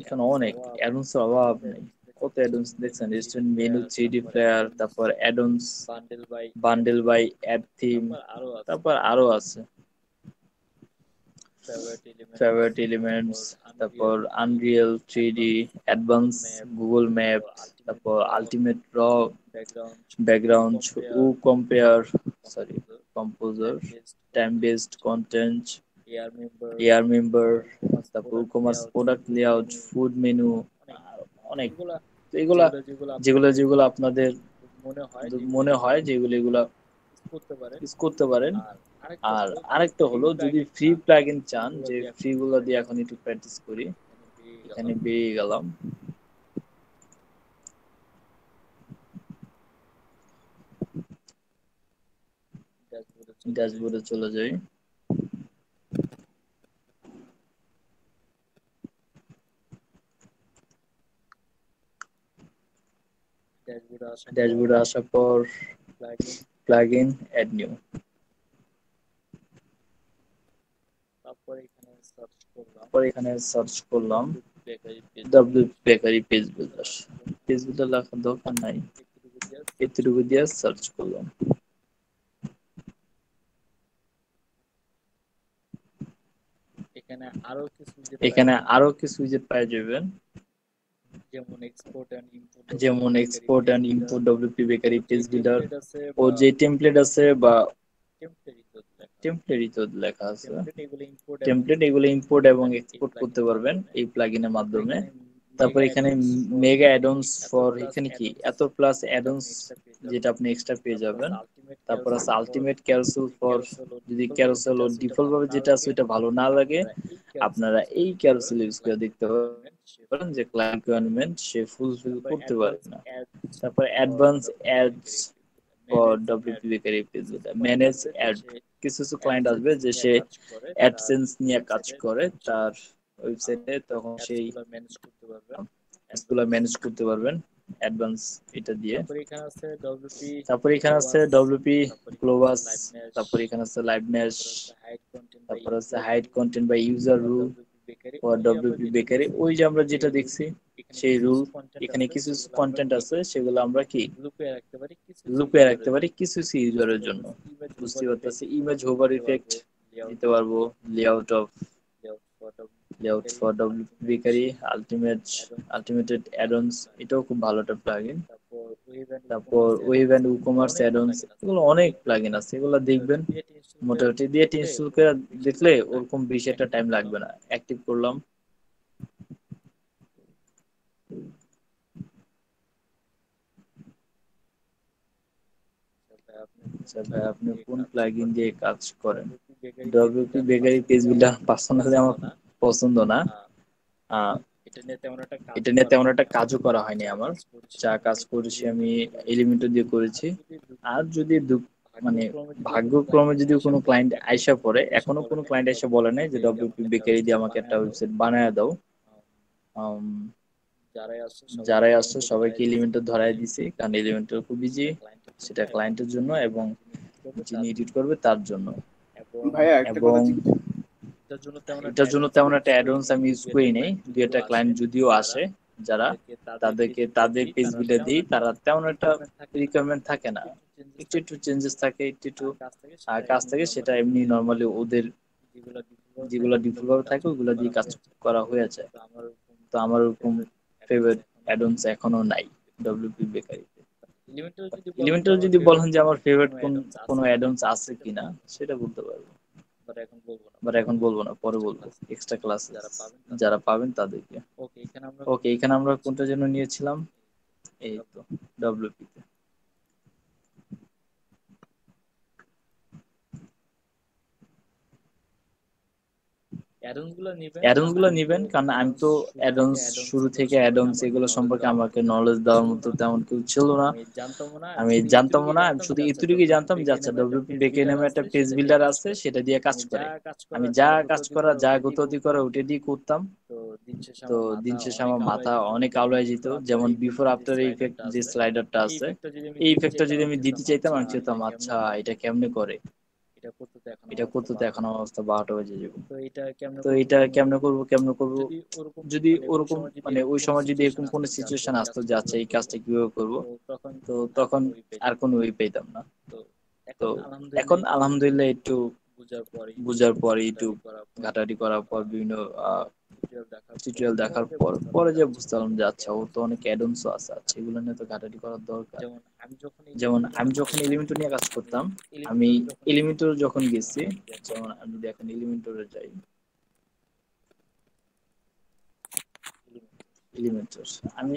এখানে অনেক অ্যাডন্স এর অভাব নেই। কত অ্যাডন্স দেখছেন, রেস্টুরেন্ট মেনু, 3D প্লেয়ার, তারপর addons, bundle by add theme, তারপর আরো আছে ফেভারিট এলিমেন্টস, তারপর unreal 3D, advance Google map, তারপর আলটিমেট র ব্যাকগ্রাউন্ড, ও compare, sorry composer, time based content, air member, তারপর commerce product layout, food menu, অনেক। তো এগুলা যেগুলো যেগুলো আপনাদের মনে হয় যেগুলো এগুলা ইউজ করতে পারেন। আর আরেকটা হলো, যদি ফ্রি প্লাগইন চান, যে ফ্রি গুলো দিয়ে এখন একটু প্র্যাকটিস করি, এখানে বেরিয়ে গেলাম। ড্যাশবোর্ডে চলে যাই। ড্যাশবোর্ডে আসার পর প্লাগইন, অ্যাড নিউ, তারপর এখানে সার্চ করলাম WP bakery page builder. Page builder লেখার দরকার নাই, এতটুকু দিয়ে সার্চ করলাম। এখানে আরো কিছু উইজেট পেয়ে যাবেন, যেমন export and import, WP bakery page builder. ও যে টেমপ্লেট আছে বা টেমপ্লেটই তো লেখা আছে, টেমপ্লেট, এগুলো ইম্পোর্ট এবং এক্সপোর্ট করতে পারবেন এই প্লাগইনের মাধ্যমে। তারপর এখানে মেগা অ্যাডন্স ফর এখানে কি এত প্লাস অ্যাডন্স যেটা আপনি এক্সট্রা পেয়ে যাবেন। তারপর আছে আলটিমেট ক্যারোসেল ফর যদি ক্যারোসেল ও ডিফল্ট ভাবে যেটা আছে ওটা ভালো না লাগে আপনারা এই ক্যারোসেল ইউজ করে দেখতে পারেন যে ক্লায়েন্ট রিকোয়ারমেন্ট সে ফুলফিল করতে পারে না। তারপর advance ads for WP bakery পেজগুলো ম্যানেজ অ্যাড কিছু কিছু ক্লায়েন্ট আসবে যে সে অ্যাডসেন্স নিয়ে কাজ করে তার ওয়েবসাইটে, তখন সেই অ্যাডসগুলো ম্যানেজ করতে পারবেন অ্যাডভান্স এটা দিয়ে। তারপর এখানে আছে ডব্লিউপি গ্লোবাস, তারপর এখানে আছে লাইভ ম্যাশ, তারপর আছে হাইড কন্টেন্ট বা user rule for WP bakery. ওই যে আমরা যেটা দেখছি সেই রুল, এখানে কিছু কন্টেন্ট আছে সেগুলো আমরা কি লুপে রাখতে পারি কিছু কিছু ইউজারের জন্য। বুঝতে পারতেছি ইমেজ হোভার ইফেক্ট দিতে পারবো, layout for WP bakery, ultimate addons এটাও খুব ভালো একটা প্লাগইন। তারপর ওয়েব এন্ড ই-কমার্স অ্যাডন্স, এগুলো অনেক প্লাগইন আছে, এগুলো দেখবেন মোটামুটি দিয়ে ইনস্টল করে দেখলে ওরকম বেশি একটা টাইম লাগবে না। অ্যাক্টিভ করলাম, আচ্ছা ভাই আপনি কোন প্লাগইন দিয়ে কাজ করেন? WP bakery page builder personally আমার পছন্দ না। এটা নিয়ে তেমন একটা কাজও করা হয়নি আমার। যা কাজ করেছি আমি এলিমেন্টর দিয়ে করেছি। আর যদি মানে ভাগ্যক্রমে যদি কোনো ক্লায়েন্ট আইসা পড়ে, এখনো কোনো ক্লায়েন্ট এসে বলে নাই যে ডব্লিউপি বেকারি দিয়ে আমাকে একটা ওয়েবসাইট বানায় দাও। যারাই আসছে সবাইকে এলিমেন্টর ধরাই দিছি, কারণ এলিমেন্টর খুব ইজি, সেটা ক্লায়েন্টের জন্য এবং যিনি এডিট করবে তার জন্য। ভাইয়া একটা এবং কথা জিজ্ঞেস এটার জন্য তেমন একটা অ্যাডভান্স আমি ইউজ করি নাই। দুই একটা ক্লায়েন্ট যদিও আসে যারা, তাদেরকে তাদের পেজ বিল্ডার দিই, তারা তেমন একটা রিকোয়ারমেন্ট থাকে না, একটু একটু চেঞ্জেস থাকে, একটু একটু কাজ থাকে, সেটা এমনি নর্মালি ওদের যেগুলো ডিফল্ট ভাবে থাকে ওগুলো দিয়ে কাজ করা হয়ে যায়। তো আমার ওরকম ফেভারিট অ্যাডভান্স এখনো নাই ডব্লিউপি বেকারিতে। এলিমেন্টার যদি বলেন যে আমার ফেভারিট কোনো অ্যাডভান্স আছে কিনা সেটা বলতে পারবো, বাট এখন বলবো না, পরে বলবো এক্সট্রা ক্লাসে যারা পাবেন তাদেরকে। ওকে, এখানে আমরা কোনটা যেন নিয়েছিলাম, এই তো ডব্লিউপি তে। অ্যাডন্স গুলো নিবেন, কারণ আমি তো অ্যাডন্স শুরু থেকে অ্যাডন্স এগুলো সম্পর্কে আমাকে নলেজ দেওয়ার মতো তেমন কেউ ছিল না, আমি জানতামও না। আমি শুধু এতটুকুই জানতাম যে আচ্ছা ডব্লিউপি বেকারি নামে একটা পেজ বিল্ডার আছে, সেটা দিয়ে কাজ করে। আমি যা কাজ করা যা গতাগতি করা ওটা দিয়ে করতাম। তো দিন শেষে আমার মাথা অনেক আওলায় যেত, যেমন বিফোর আফটার ইফেক্ট যে স্লাইডারটা আছে, এই ইফেক্টটা যদি আমি দিতে চাইতাম আমি চাইতাম আচ্ছা এটা কেমনে করে, এটা করতে তো এখন আমার অবস্থা 12টা বেজে যাবে। তো এটা কেমনে করব যদি ওরকম মানে ওই সময় যদি এরকম কোনো সিচুয়েশন আসতো যে আচ্ছা এই কাজটা কিভাবে করব, তো তখন আর কোনো ওই পেতাম না। তো এখন আলহামদুলিল্লাহ একটু বুঝার পর একটু ঘাটাঘাটি করার পর বিভিন্ন টিউটোরিয়াল দেখার পর পরে যে বুঝতে পারলাম যে আচ্ছা ওর তো অনেক অ্যাডন্সও আছে, আচ্ছা এগুলো নিয়ে তো ঘাটাঘাটি করার দরকার। যেমন আমি যখন এলিমেন্টর নিয়ে কাজ করতাম, আমি এলিমেন্টর যখন গেছি, যেমন আমি যদি এখন এলিমেন্টরে যাই, এলিমেন্টর আমি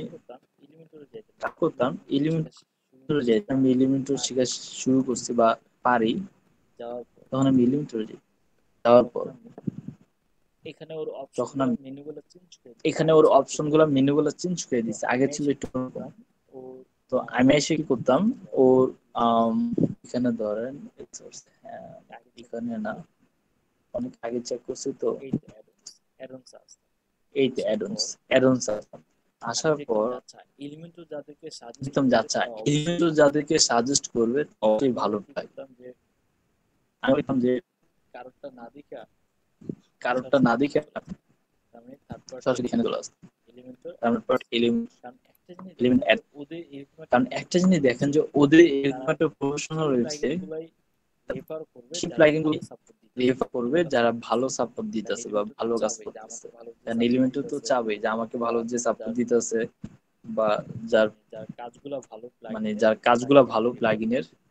কাজ করতাম, এলিমেন্টরে যাই, আমি এলিমেন্টর শেখা শুরু করছি বা পারি, তখন আমি এলিমেন্টরে যাই, যাওয়ার পর তখন আমি এখানে ওর অপশনগুলো মেনুগুলো চেঞ্জ করে দিচ্ছে, আগে ছিল একটু এরকম। তো আমি এসে কি করতাম ওর এখানে ধরেন হ্যাঁ, এখানে না, অনেক আগে চেক করছি তো, এই তো অ্যাডন্স অ্যাডন্স আসার পর দেখতাম যে আচ্ছা এলিমেন্টর যাদেরকে সাজেস্ট করবে অবশ্যই ভালো লাগে। আমি বলতাম যে কারোরটা না দেখে সরাসরি এখানে চলে আসতাম, তারপর এলিমেন্ট অ্যাড। কারণ একটা জিনিস দেখেন যে ওদের এরকম একটা প্রফেশনাল রয়েছে, সেই প্লাগইন গুলো রেফার করবে যারা ভালো সাপোর্ট দিতেছে বা ভালো কাজ করতেছে। কারণ এলিমেন্টর তো চাবে যে আমাকে ভালো যে সাপোর্ট দিতেছে বা যার মানে যার কাজগুলো ভালো প্লাগইনের,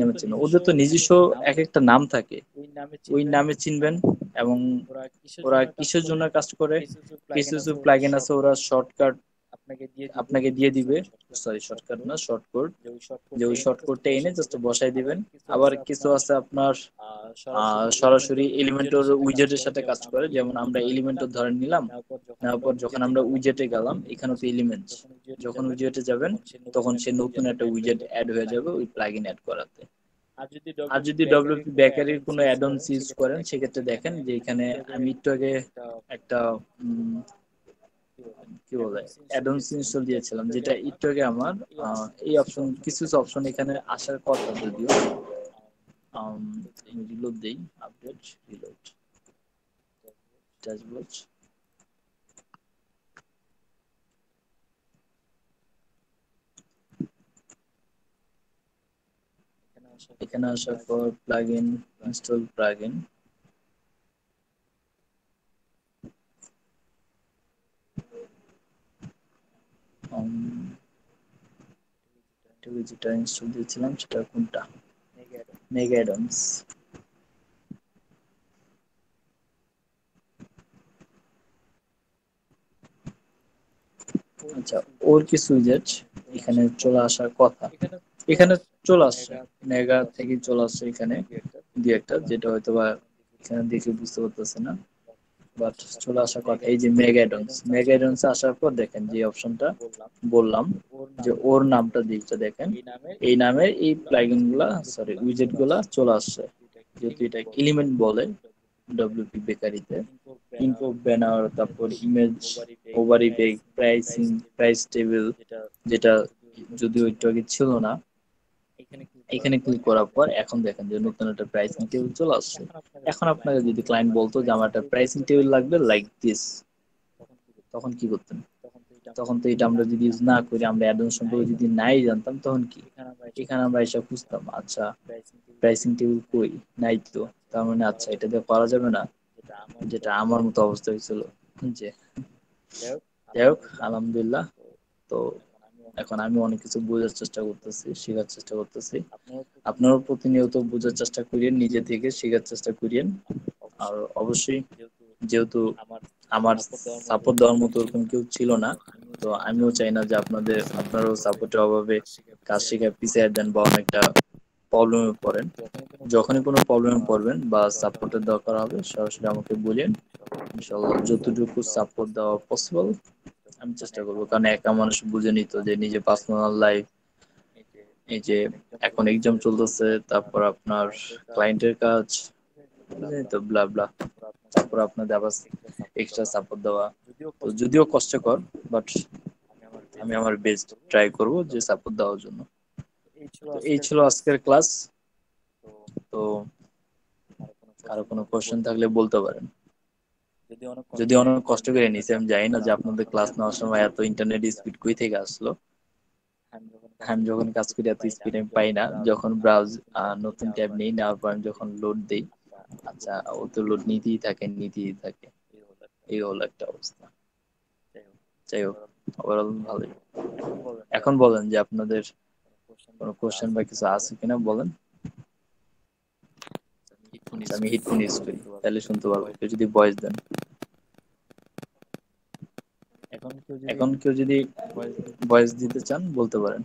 নামে চিনবেন, ওদের তো নিজস্ব এক একটা নাম থাকে, ওই নামে চিনবেন। এবং ওরা কিসের জন্য কাজ করে, কিছু কিছু প্লাগইন আছে ওরা শর্টকাট আপনাকে দিয়ে দিবে, সরি শর্টকাট না শর্ট কোড, যে ওই শর্ট কোডটা এনে জাস্ট বসাই দিবেন। আবার কিছু আছে আপনার সরাসরি এলিমেন্টর উইজেটের সাথে কাজ করে, যেমন আমরা এলিমেন্টর ধরে নিলাম, নেওয়ার পর যখন আমরা উইজেটে গেলাম, এখানে তো এলিমেন্ট, যখন উইজেটে যাবেন তখন সে নতুন একটা উইজেট অ্যাড হয়ে যাবে ওই প্লাগইন অ্যাড করাতে। আর যদি ডব্লিউপি বেকারির কোনো অ্যাডঅনস ইউজ করেন সেক্ষেত্রে দেখেন যে এখানে আমি একটু আগে একটা কি বলে অ্যাডঅনস ইনস্টল দিয়েছিলাম, যেটা একটু আগে আমার এই অপশন কিছু অপশন এখানে আসার কথা যদিও। রিলোড দেই, আপডেট রিলোড ড্যাশবোর্ড। এখানে আসার পর প্লাগইন ইনস্টল প্লাগইন, যেটা ইনস্টল দিয়েছিলাম সেটা কোনটা, মেগা অ্যাডঅনস। আচ্ছা, ওর কিছু উইজেট এখানে চলে আসার কথা, এখানে চলে আসছে, মেগা থেকে চলে আসছে এখানে দুই একটা, যেটা হয়তো বা এখানে দেখে বুঝতে পারতেছে না, বাট চলে আসার কথা। এই যে মেগা অ্যাডন্স আসার পর দেখেন যে অপশনটা বললাম যে ওর নামটা দিকটা দেখেন, এই নামের এই প্লাগইন গুলা সরি উইজেট গুলা চলে আসছে, যেহেতু এটা এলিমেন্ট বলে ডব্লিউপি বেকারিতে। ইনফো ব্যানার, তারপর image, ovary page, pricing, price table, যেটা যদিও একটু আগে ছিল না। এখানে ক্লিক করার পর এখন দেখেন যে নতুন একটা প্রাইসিং টেবিল চলে আসছে। এখন আপনাকে যদি ক্লায়েন্ট বলতো যে আমার একটা প্রাইসিং টেবিল লাগবে লাইক দিস, তখন কি করতেন? তখন তো এটা আমরা যদি ইউজ না করি, আমরা অ্যাডন সম্পর্কে যদি নাই জানতাম, তখন কি এখানে আমরা এসব খুঁজতাম, আচ্ছা প্রাইসিং টেবিল কই, নাই তো, তার মানে আচ্ছা এটা দিয়ে করা যাবে না, যেটা আমার মতো অবস্থা হয়েছিল। যে যাই হোক আলহামদুলিল্লাহ, তো এখন আমি অনেক কিছু বোঝার চেষ্টা করতেছি, শেখার চেষ্টা করতেছি। আপনারাও প্রতিনিয়ত বোঝার চেষ্টা করিয়েন, নিজে থেকে শেখার চেষ্টা করিয়েন। আর অবশ্যই যেহেতু আমার সাপোর্ট দেওয়ার মতো ওরকম কেউ ছিল না, তো আমিও চাই না যে আপনারাও সাপোর্টের অভাবে কাজ শেখা পিছিয়ে দেন বা অনেকটা প্রবলেমে পড়েন। যখনই কোনো প্রবলেমে পড়বেন বা সাপোর্টের দরকার হবে সরাসরি আমাকে বলেন, ইনশাল্লাহ যতটুকু সাপোর্ট দেওয়া পসিবল আমি চেষ্টা করবো। কারণ একা মানুষ বুঝে নিত যে নিজে পার্সোনাল লাইফ, এই যে এখন এক্সাম চলতেছে, তারপর আপনার ক্লায়েন্টের কাজ, বুঝে নিত ব্লা ব্লা, তারপর আপনাদের আবার এক্সট্রা সাপোর্ট দেওয়া। তো যদিও কষ্টকর, বাট আমি আমার বেস্ট ট্রাই করব যে সাপোর্ট দেওয়ার জন্য। তো এই ছিল আজকের ক্লাস। তো কারো কোনো কোশ্চেন থাকলে বলতে পারেন। যদি অনেক কষ্ট করে নিছে, আমি জানি না যে আপনাদের ক্লাস নেওয়ার সময় এত ইন্টারনেট স্পিড কই থেকে আসলো। আমি যখন কাজ করি এত স্পিড আমি পাই না, যখন ব্রাউজ নতুন ট্যাব নেই, নেওয়ার পর আমি যখন লোড দেই, আচ্ছা ও তো লোড নিতেই থাকে, এই হলো একটা অবস্থা। যাই হোক ওভারঅল ভালোই। এখন বলেন যে আপনাদের কোনো কোশ্চেন বা কিছু আছে কিনা বলেন। আচ্ছা, আমি হেডফোন ইউজ করি, তাহলে শুনতে পারবো, কেউ যদি ভয়েস দেন। এখন কেউ যদি ভয়েস দিতে চান বলতে পারেন।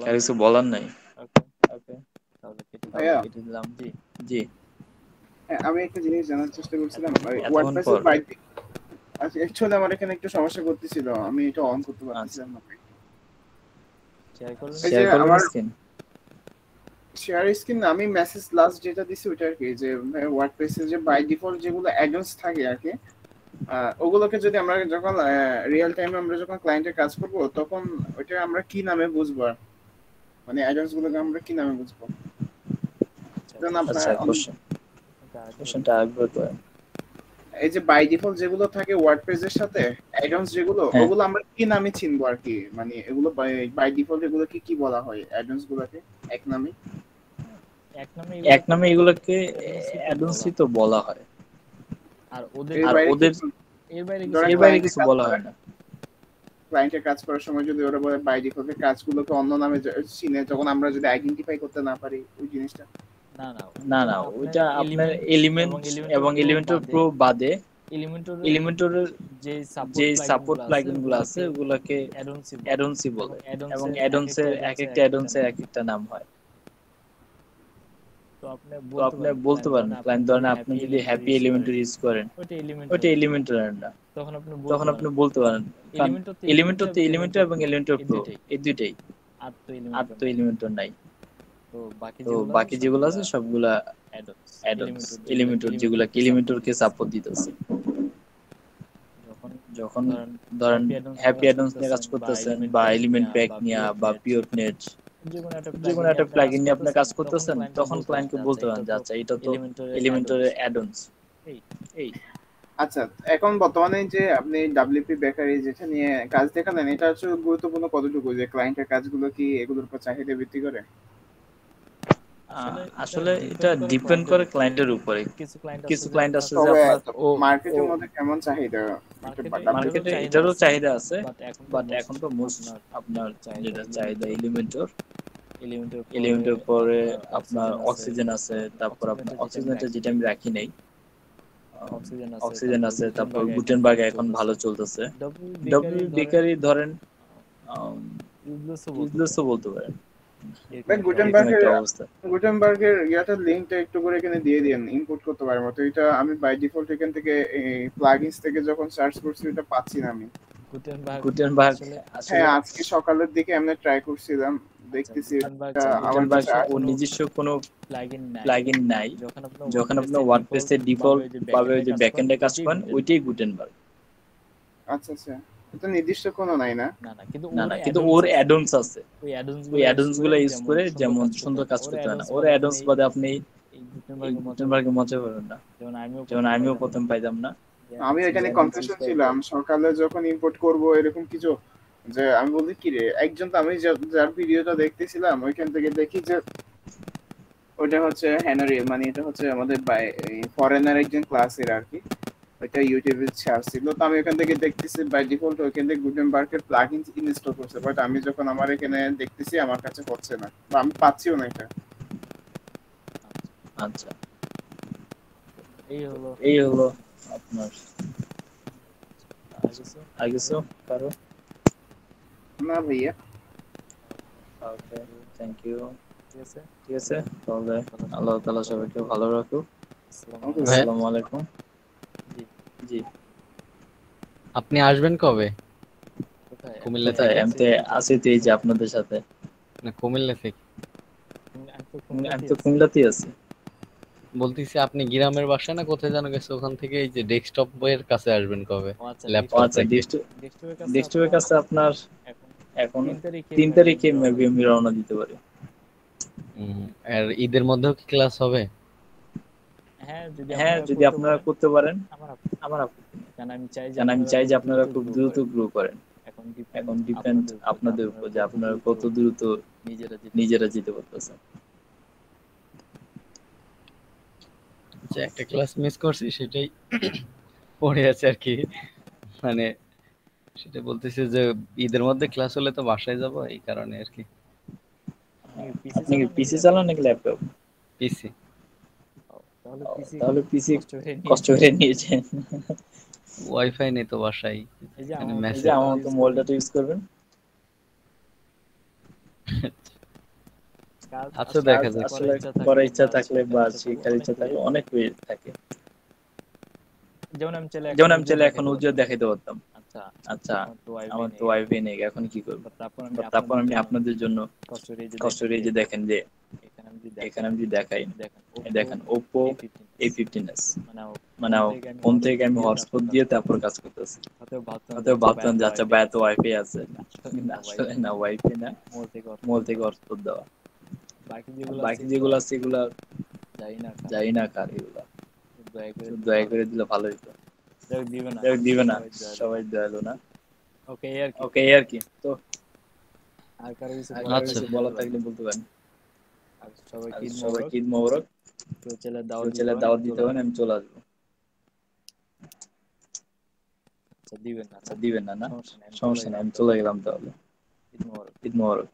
আর কিছু বলার নাই? ওকে, তাহলে ভাইয়া, কেটে দিলাম। জি জি। হ্যাঁ, আমি একটা জিনিস জানার চেষ্টা করছিলাম, এতক্ষণ ওয়ার্ডপ্রেসের পর বাইরে আচ্ছা অ্যাকচুয়ালি আমার এখানে একটু সমস্যা করতেছিল, আমি এটা অন করতে আচ্ছা, পারতেছিলাম না। এই যে শেয়ার করবেন আমার স্ক্রিন। শেয়ার স্ক্রিন না, আমি মেসেজ লাস্ট যেটা দিছি ওইটা আর কি, যে ওয়ার্ডপ্রেসে যে বাই ডিফল্ট যেগুলো অ্যাডভান্স থাকে আর কি, ওগুলোকে যদি আমরা যখন রিয়েল টাইমে আমরা যখন ক্লায়েন্টের কাজ করব, তখন ওইটা আমরা কি নামে বুঝবো, মানে অ্যাডভান্স গুলোকে আমরা কি নামে বুঝবো? যেমন আপনার আচ্ছা, কোশ্চেনটা আরেকবার করেন। এই যে বাই ডিফল্ট যেগুলো থাকে ওয়ার্ডপ্রেসের সাথে অ্যাডভান্স যেগুলো, হ্যাঁ, ওগুলো আমরা কি নামে চিনবো আর কি, মানে এগুলো বাই ডিফল্ট এগুলোকে কি বলা হয় অ্যাডভান্স গুলোকে এক নামে? এক নামে এগুলোকে অ্যাডন্সি তো বলা হয়, এর আর বাইরে কি, ওদের ধরেন এর বাইরে কিছু বলা হয় না। ক্লায়েন্টের কাজ করার সময় যদি ওরা বলে বাই ডিফল্ট কাজগুলোকে অন্য নামে চিনে, যখন আমরা যদি আইডেন্টিফাই করতে না পারি ওই জিনিসটা? না না, ওইটা আপনার এলিমেন্ট এবং এলিমেন্টের প্রো বাদে এলিমেন্টরের যে সাপোর্ট প্লাগইন গুলো আছে ওগুলোকে অ্যাডন্সি বলে, এবং অ্যাডন্সের এক একটা অ্যাডন্সের এক একটা নাম হয়। তো আপনি বলতে পারেন ক্লায়েন্ট ধরেন আপনি যদি হ্যাপি এলিমেন্টর ইউজ করেন ওইটা এলিমেন্টর না, তখন আপনি বলতে পারেন কারণ এলিমেন্টর তো এলিমেন্টর এবং এলিমেন্টর প্রো এই দুইটাই, আর তো এলিমেন্টর নাই। তো বাকি যেগুলো আছে সবগুলা অ্যাডন্স এলিমেন্টর, যেগুলা এলিমেন্টরকে সাপোর্ট দিতেছে। যখন ধরেন হ্যাপি অ্যাডন্স নিয়ে কাজ করতেছেন বা এলিমেন্ট প্যাক নিয়ে বা পিওর নেট, যে কোনো একটা প্লাগইন নিয়ে আপনি কাজ করতেছেন, তখন ক্লায়েন্টকে বলতে পারেন যে আচ্ছা এটা তো এলিমেন্টরের অ্যাডন্স। এই আচ্ছা, এখন বর্তমানে যে আপনি ডাব্লিউপি বেকারি যেটা নিয়ে কাজ দেখালেন, এটা হচ্ছে গুরুত্বপূর্ণ কতটুকু, যে ক্লায়েন্টের কাজগুলো কি এগুলোর উপর চাহিদা ভিত্তি করে? আসলে এটা ডিপেন্ড করে ক্লায়েন্টের উপরে। কিছু ক্লায়েন্ট আছে যে তবে আপনার ও মার্কেটের মধ্যে কেমন চাহিদা মার্কেটে এটারও চাহিদা আছে, বাট এখন তো মোস্ট আপনার যেটা চাহিদা এলিমেন্টর, এলিমেন্টের পরে আপনার অক্সিজেন আছে, তারপর আপনার অক্সিজেনটা যেটা আমি রাখি নাই, অক্সিজেন আছে, তারপর গুটেনবার্গ এখন ভালো চলতেছে। ডব্লিউ বেকারি ধরেন ইউজলেসও বলতে পারেন, ভাই এরকম একটা অবস্থা। গুটেনবার্গের ইয়াটার লিংকটা একটু করে এখানে দিয়ে দিন, ইনপুট করতে পারার মতো। এটা আমি বাই ডিফল্ট এখান থেকে প্লাগইনস থেকে যখন সার্চ করছি এটা পাচ্ছি না আমি। গুটেনবার্গ আসলে হ্যাঁ, আজকে সকালের দিকে আমি ট্রাই করছিলাম, দেখতেছি এটা আমার গুটেনবার্গ কাছে ও নিজস্ব কোনো প্লাগইন নাই। যখন আপনার ওয়ার্ডপ্রেসের ডিফল্ট ভাবে ওই যে ব্যাকএন্ডে কাজ করেন ওইটাই গুটেনবার্গ। আচ্ছা আচ্ছা, এটা নির্দিষ্ট কোনো নাই না? না না, কিন্তু ওর অ্যাডন্স আছে, ওই অ্যাডন্স গুলো ইউজ করে যেমন সুন্দর কাজ করতে হয় না, ওর অ্যাডন্স বাদে আপনি এই গুটেনবার্গে মজা পাবেন না, যেমন আমিও প্রথম পাইতাম না। আমি এখানে কনফিউশন ছিলাম সকালে যখন ইম্পোর্ট করব এরকম কিছু, যে আমি বলি কি রে, একজন তো আমি যার ভিডিওটা দেখতেছিলাম ওইখান থেকে দেখি যে ওটা হচ্ছে হেনরি, মানে এটা হচ্ছে আমাদের ফরেনার একজন ক্লাসের আর কি, ওইটা ইউটিউবে ছাড়ছিল। তো আমি ওখান থেকে দেখতেছি বাই ডিফল্ট ওইখান থেকে গুটেনবার্গের প্লাগইন ইনস্টল করছে, বাট আমি যখন আমার এখানে দেখতেছি আমার কাছে হচ্ছে না, বা আমি পাচ্ছিও না এটা। আচ্ছা, এই হলো আপনার আগেছো কারো। না ভাইয়া। ওকে, থ্যাংক ইউ। ঠিক আছে, তাহলে আল্লাহ তাআলা সবাইকে ভালো রাখুক। আসসালামু আলাইকুম। জি, আপনি আসবেন কবে কুমিল্লা কোথায়? থেকে? আমি তো আছি তো এই যে আপনাদের সাথে। না কুমিল্লা থেকে আমি তো কুমিল্লাতেই আছি। বলতেছি, আপনি গ্রামের বাসায় না কোথায় যেন গেছে, ওখান থেকে এই যে ডেস্কটপ বইয়ের কাছে আসবেন কবে ও ল্যাপটপ আচ্ছা, রেখে? ডেস্কটপের কাছে আপনার এখন 3 তারিখে মেবি আমি রওনা দিতে পারি। আর ঈদের মধ্যেও কি ক্লাস হবে? হ্যাঁ, যদি আপনারা করতে পারেন আমার আপত্তি নেই, কারণ আমি চাই যে আপনারা খুব দ্রুত গ্রো করেন। এখন ডিপেন্ড আপনাদের উপর যে আপনারা কত দ্রুত নিজেরা যেতে পারতেছেন। যে একটা ক্লাস মিস করছি সেটাই পড়ে আছে আর কি, মানে সেটা বলতেছে যে ঈদের মধ্যে ক্লাস হলে তো বাসায় যাব, এই কারণে আর কি। আপনি কি পিসি চালান নাকি ল্যাপটপ? পিসি। তাহলে পিসি কষ্ট করে নিয়েছেন। ওয়াইফাই নেই তো বাসায়, মানে এই যে মেসেজ। আমার মতো মোবাইল ডাটা ইউজ করবেন। আচ্ছা, দেখা যাক। আসলে করার ইচ্ছা থাকলে বা শেখার ইচ্ছা থাকলে অনেক ওয়ে থাকে। যেমন আমি চাইলে এখন উজ্জ্বল দেখাইতে পারতাম। আচ্ছা, আমার তো ওয়াইফাই নেই, এখন কি করবো? তারপর আমি আপনাদের জন্য কষ্ট করে এই যে দেখেন যে এখানে আমি যদি দেখাই, দেখেন Oppo A15s, মানে ফোন থেকে আমি হটস্পট দিয়ে তারপর কাজ করতেছি। হয়তো ভাবতাম যে আচ্ছা ভাই তো ওয়াইফাই আছে, কিন্তু আসলে না, ওয়াইফাই না, মোবাইল থেকে হটস্পট দেওয়া। বাকি যেগুলো আছে এগুলা যাই না কার, এগুলা দয়া করে দিলে ভালো হতো। দিবে না, সবাই দয়ালু না। ওকে, এই আর কি। তো আর কারো আচ্ছা, কিছু বলা থাকলে বলতে পারেন। আর সবাইকে ঈদ মোবারক। কেউ চাইলে দাওয়াত দিতে পারেন, আমি চলে আসবো। আচ্ছা, দিবেন না? না, সমস্যা নেই, আমি চলে গেলাম তাহলে। ঈদ মোবারক।